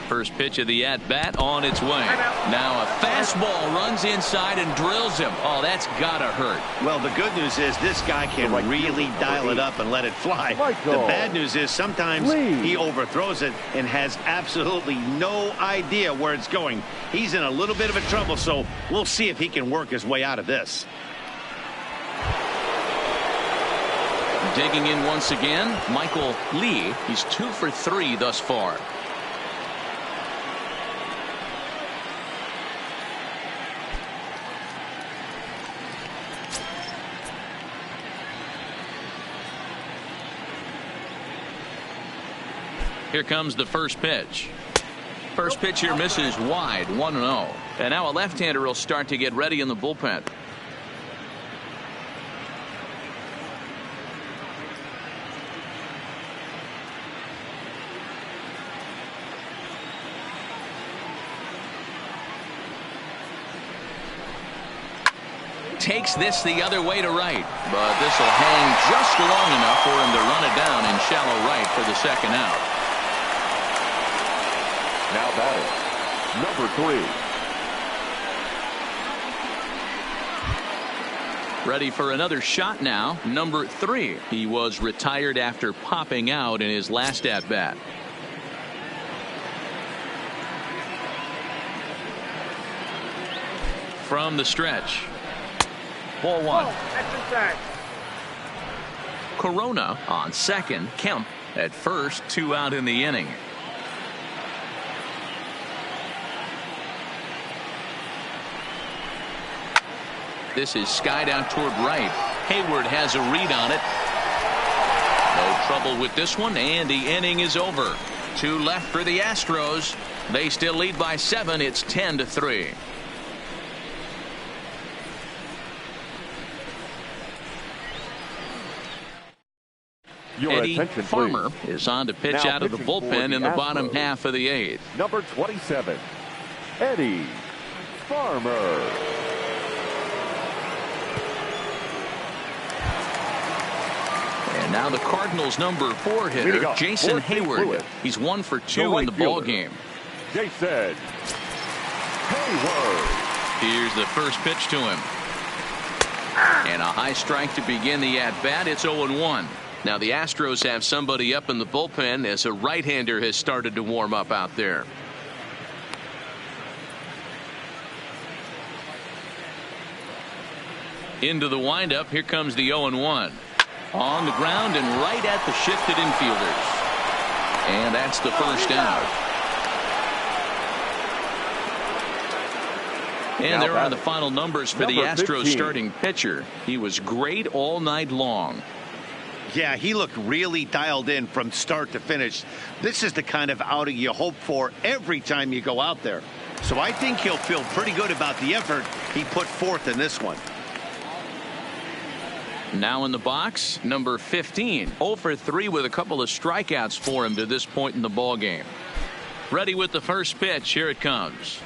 First pitch of the at-bat on its way. Now a fastball runs inside and drills him. Oh, that's gotta hurt. Well, the good news is this guy can really dial it up and let it fly. The bad news is sometimes he overthrows it and has absolutely no idea where it's going. He's in a little bit of a trouble, so we'll see if he can work his way out of this. Digging in once again, Michael Lee. He's 2 for 3 thus far. Here comes the first pitch. First pitch here misses wide, 1-0. And now a left-hander will start to get ready in the bullpen. Takes this the other way to right, but this will hang just long enough for him to run it down in shallow right for the second out. Now batting, number 3. Ready for another shot now, number 3. He was retired after popping out in his last at-bat. From the stretch. Ball 1. Corona on second. Kemp at first. 2 out in the inning. This is skied out toward right. Hayward has a read on it. No trouble with this one, and the inning is over. 2 left for the Astros. They still lead by 7. It's 10-3. Eddie Farmer is on to pitch out of the bullpen in the bottom half of the 8th. Number 27, Eddie Farmer. And now the Cardinals' number 4 hitter, Jason Hayward. He's 1 for 2 in the ball game. Jason Hayward. Here's the first pitch to him. And a high strike to begin the at-bat. It's 0-1. Now the Astros have somebody up in the bullpen as a right-hander has started to warm up out there. Into the windup. Here comes the 0-1. On the ground and right at the shifted infielders. And that's the first out. And there are the final numbers for the Astros 15. starting pitcher. He was great all night long. Yeah, he looked really dialed in from start to finish. This is the kind of outing you hope for every time you go out there. So I think he'll feel pretty good about the effort he put forth in this one. Now in the box, number 15. 0 for 3 with a couple of strikeouts for him to this point in the ball game. Ready with the first pitch. Here it comes.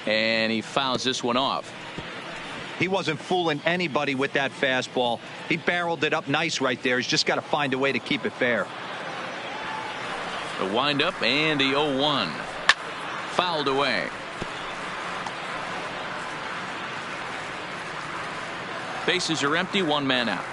And he fouls this one off. He wasn't fooling anybody with that fastball. He barreled it up nice right there. He's just got to find a way to keep it fair. The windup and the 0-1. Fouled away. Bases are empty. One man out.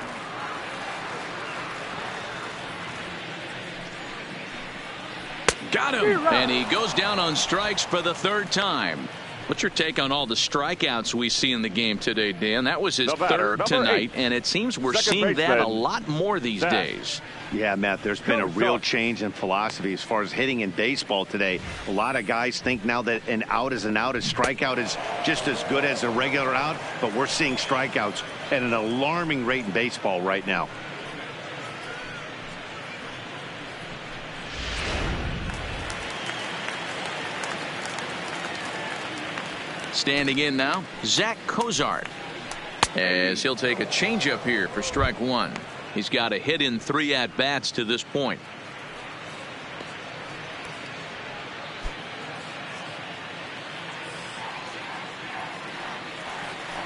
Got him. And he goes down on strikes for the third time. What's your take on all the strikeouts we see in the game today, Dan? That was his third tonight, and it seems we're seeing that a lot more these days. Yeah, Matt, there's been a real change in philosophy as far as hitting in baseball today. A lot of guys think now that an out is an out, a strikeout is just as good as a regular out, but we're seeing strikeouts at an alarming rate in baseball right now. Standing in now, Zach Cozart, as he'll take a changeup here for strike one. He's got a hit in 3 at-bats to this point.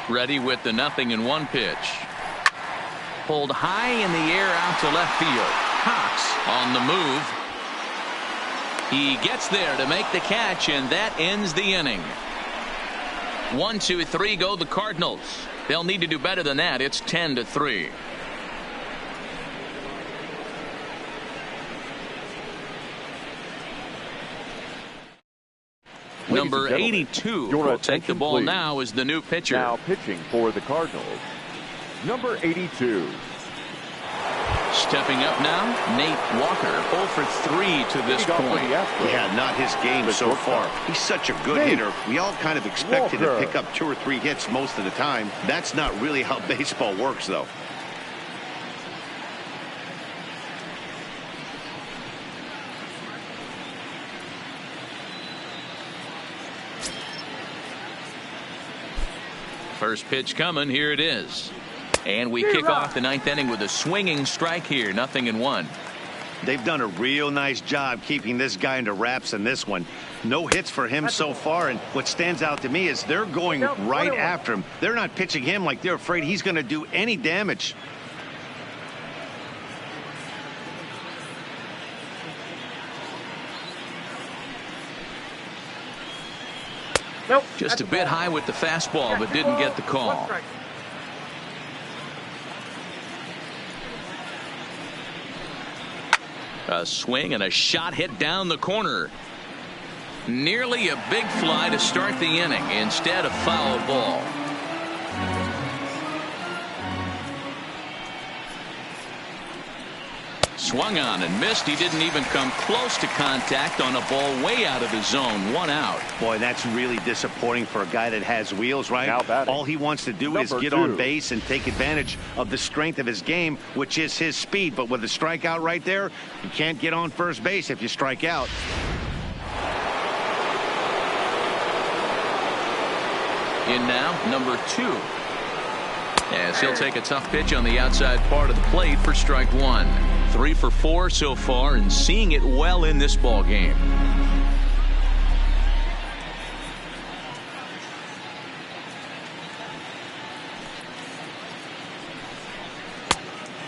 Ready with the 0-1 pitch. Pulled high in the air out to left field. Cox on the move. He gets there to make the catch, and that ends the inning. 1, 2, 3 go the Cardinals. They'll need to do better than that. It's 10-3. Number 82 will take the ball now as the new pitcher. Now pitching for the Cardinals, number 82. Stepping up now, Nate Walker, 0 for 3 to this point. Yeah, not his game so far. He's such a good hitter. We all kind of expected to pick up 2 or 3 hits most of the time. That's not really how baseball works, though. First pitch coming. Here it is. And we kick off the 9th inning with a swinging strike here. 0-1. They've done a real nice job keeping this guy into wraps in this one. No hits for him so far, and what stands out to me is they're going right after him. They're not pitching him like they're afraid he's going to do any damage. Just a bit high with the fastball, but didn't get the call. A swing and a shot hit down the corner. Nearly a big fly to start the inning. Instead, a foul ball. Swung on and missed. He didn't even come close to contact on a ball way out of the zone. 1 out. Boy, that's really disappointing for a guy that has wheels, right? All he wants to do is get on base and take advantage of the strength of his game, which is his speed. But with a strikeout right there, you can't get on first base if you strike out. In now, number 2. As he'll take a tough pitch on the outside part of the plate for strike 1. 3 for 4 so far, and seeing it well in this ball game.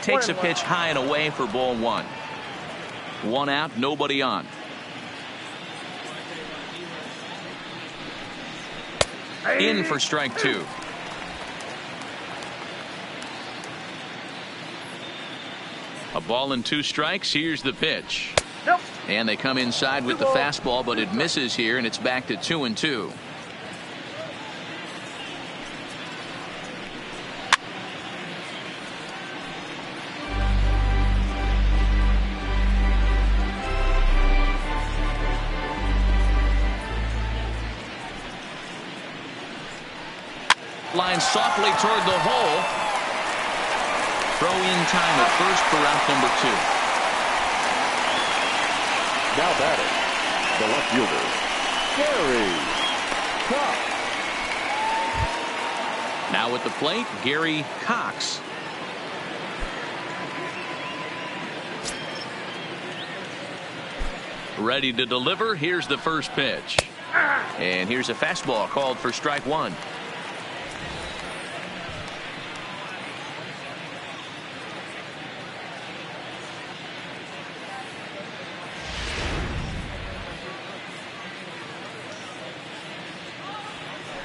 Takes a pitch high and away for ball 1. 1 out, nobody on. In for strike two. A ball and 2 strikes. Here's the pitch. And they come inside with the fastball, but it misses here, and it's back to 2-2. Line softly toward the hole. Throw in time at first for out number 2. Now batting, the left fielder, Gary Cox. Now at the plate, Gary Cox. Ready to deliver. Here's the first pitch. And here's a fastball called for strike 1.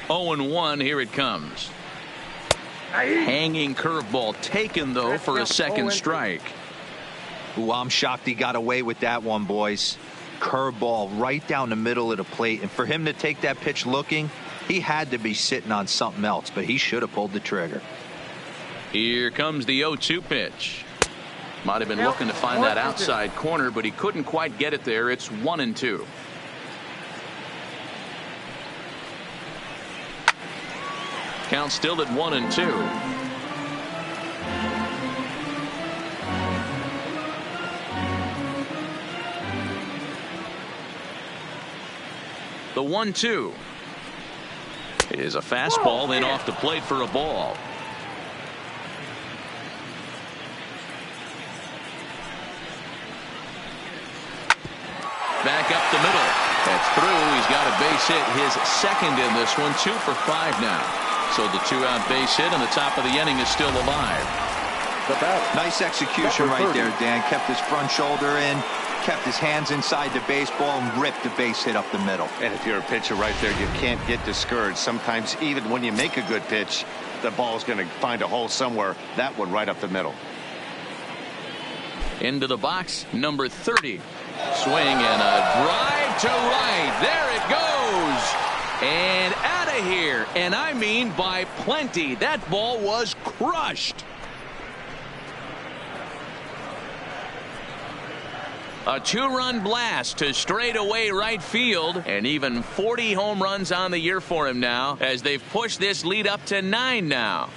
Oh and 1, here it comes. Hanging curveball taken, though, for a second strike. Ooh, I'm shocked he got away with that one, boys. Curveball right down the middle of the plate. And for him to take that pitch looking, he had to be sitting on something else, but he should have pulled the trigger. Here comes the 0-2 pitch. Might have been looking to find that outside corner, but he couldn't quite get it there. It's 1-2. Count still at 1-2. The 1-2 is a fastball, then off the plate for a ball. Back up the middle. That's through. He's got a base hit, his second in this one. 2 for 5 now. So the 2-out base hit and the top of the inning is still alive. Nice execution right there, Dan. Kept his front shoulder in, kept his hands inside the baseball, and ripped the base hit up the middle. And if you're a pitcher right there, you can't get discouraged. Sometimes even when you make a good pitch, the ball's going to find a hole somewhere. That one right up the middle. Into the box, number 30. Swing and a drive to right. There it goes. And out of here. And I mean by plenty. That ball was crushed. A 2-run blast to straightaway right field, and even 40 home runs on the year for him now, as they've pushed this lead up to 9 now.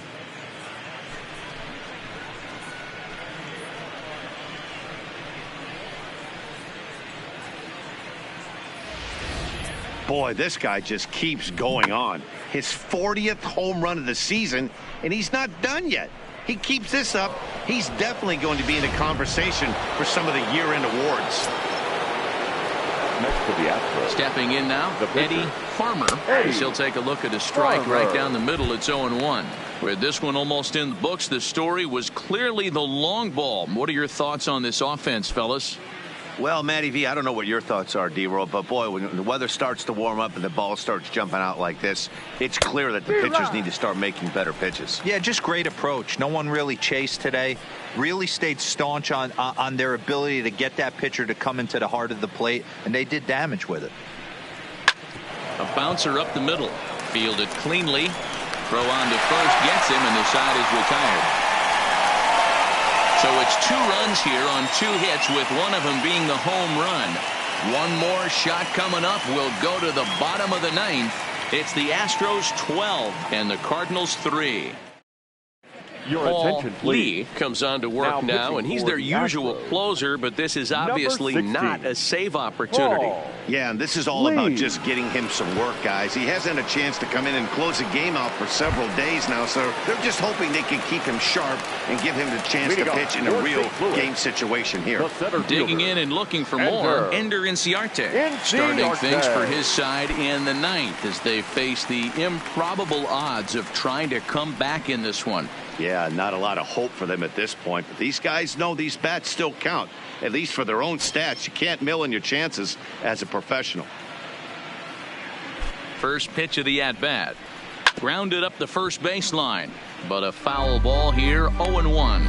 Boy, this guy just keeps going on. His 40th home run of the season, and he's not done yet. He keeps this up, he's definitely going to be in the conversation for some of the year-end awards. Next to the Astros. Stepping in now, Eddie Farmer. He'll take a look at a strike right down the middle. It's 0-1. With this one almost in the books, the story was clearly the long ball. What are your thoughts on this offense, fellas? Well, Matty V, I don't know what your thoughts are, D-Roll, but boy, when the weather starts to warm up and the ball starts jumping out like this, it's clear that the pitchers need to start making better pitches. Yeah, just great approach. No one really chased today. Really stayed staunch on their ability to get that pitcher to come into the heart of the plate, and they did damage with it. A bouncer up the middle. Fielded cleanly. Throw on to first. Gets him, and the side is retired. So it's 2 runs here on 2 hits, with one of them being the home run. One more shot coming up will go to the bottom of the 9th. It's the Astros 12 and the Cardinals 3. Your Paul attention, please. Lee comes on to work now, and he's their usual closer, but this is obviously not a save opportunity. Yeah, and this is all about just getting him some work, guys. He hasn't had a chance to come in and close a game out for several days now, so they're just hoping they can keep him sharp and give him the chance to pitch in a real game situation here. Digging in and looking for more, Ender Inciarte. Starting things for his side in the 9th as they face the improbable odds of trying to come back in this one. Yeah, not a lot of hope for them at this point, but these guys know these bats still count, at least for their own stats. You can't mill in your chances as a professional. First pitch of the at-bat. Grounded up the first baseline, but a foul ball here. 0-1.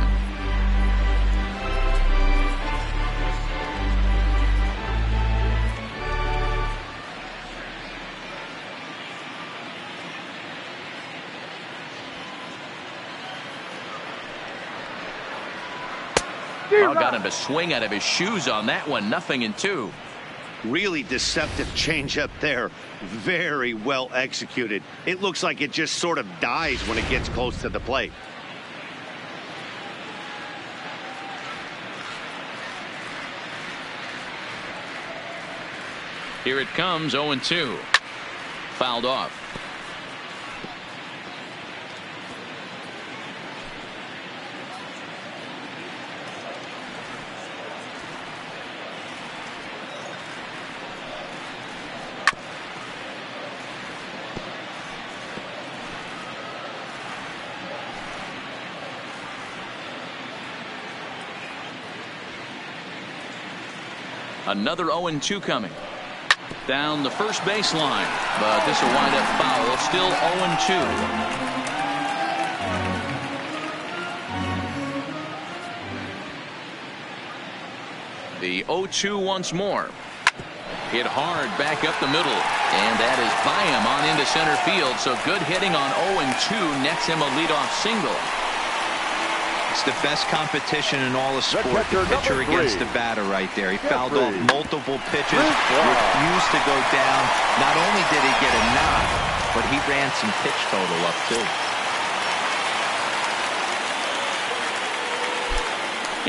Oh, got him to swing out of his shoes on that one. 0-2. Really deceptive changeup there. Very well executed. It looks like it just sort of dies when it gets close to the plate. Here it comes. 0-2. Fouled off. Another 0-2 coming. Down the first baseline, but this will wind up foul. Still 0-2. The 0-2 once more. Hit hard back up the middle, and that is by him on into center field. So good hitting on 0-2 nets him a leadoff single. It's the best competition in all of sport. The pitcher against the batter right there. He fouled off multiple pitches, refused to go down. Not only did he get a knock, but he ran some pitch total up too.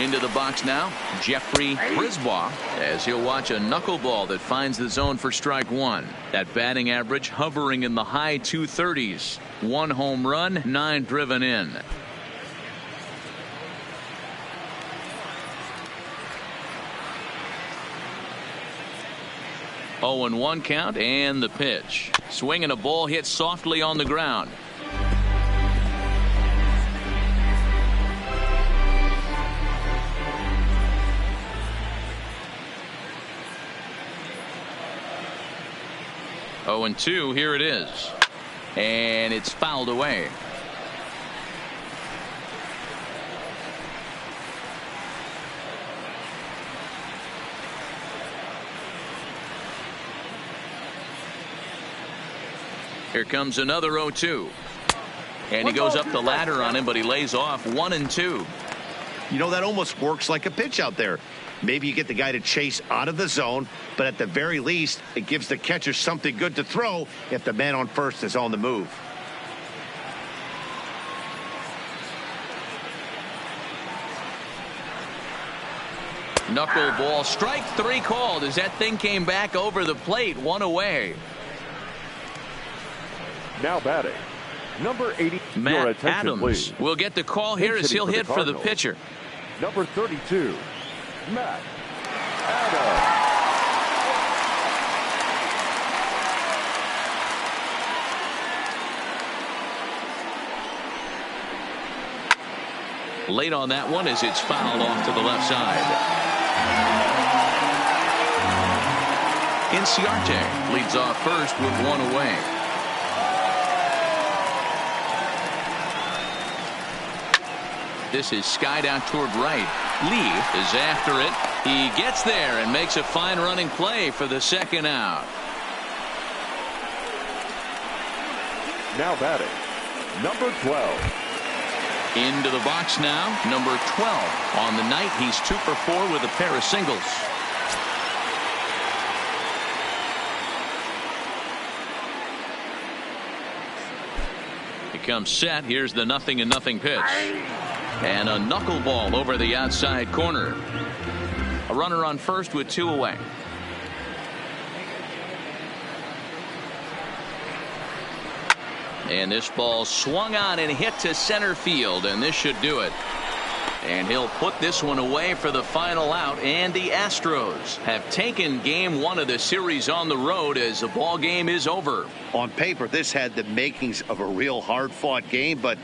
Into the box now, Jeffrey Brisbois, as he'll watch a knuckleball that finds the zone for strike one. That batting average hovering in the high 230s. 1 home run, 9 driven in. Oh, 0-1 count, and the pitch. Swinging a ball hit softly on the ground. Oh, 0-2, here it is. And it's fouled away. Here comes another 0-2. And he goes up the ladder on him, but he lays off 1-2. You know, that almost works like a pitch out there. Maybe you get the guy to chase out of the zone, but at the very least, it gives the catcher something good to throw if the man on first is on the move. Knuckleball, strike 3 called as that thing came back over the plate, 1 away. Now batting, number 80. Matt Adams will get the call here as he'll hit for the pitcher. Number 32, Matt Adams. Late on that one as it's fouled off to the left side. Inciarte leads off first with 1 away. This is skied out toward right. Lee is after it. He gets there and makes a fine running play for the second out. Now batting, number 12. Into the box now, number 12. On the night, he's 2 for 4 with a pair of singles. He comes set. Here's the 0-0 pitch. And a knuckleball over the outside corner. A runner on first with 2 away. And this ball swung on and hit to center field, and this should do it. And he'll put this one away for the final out. And the Astros have taken game 1 of the series on the road as the ball game is over. On paper, this had the makings of a real hard-fought game, but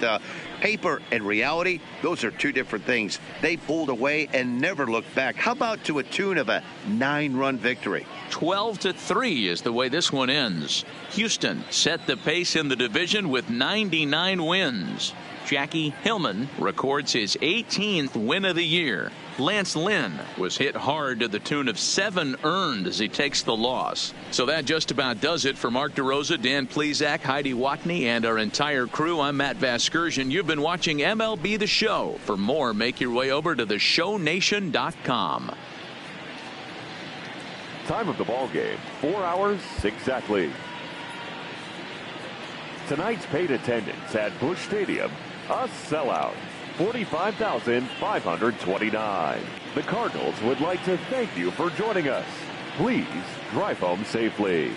paper and reality, those are two different things. They pulled away and never looked back. How about to a tune of a 9-run victory? 12-3 is the way this one ends. Houston set the pace in the division with 99 wins. Jackie Hillman records his 18th win of the year. Lance Lynn was hit hard to the tune of 7 earned as he takes the loss. So that just about does it for Mark DeRosa, Dan Plesac, Heidi Watney, and our entire crew. I'm Matt Vasgersian. You've been watching MLB The Show. For more, make your way over to theshownation.com. Time of the ball game, 4 hours exactly. Tonight's paid attendance at Busch Stadium, a sellout, 45,529. The Cardinals would like to thank you for joining us. Please drive home safely.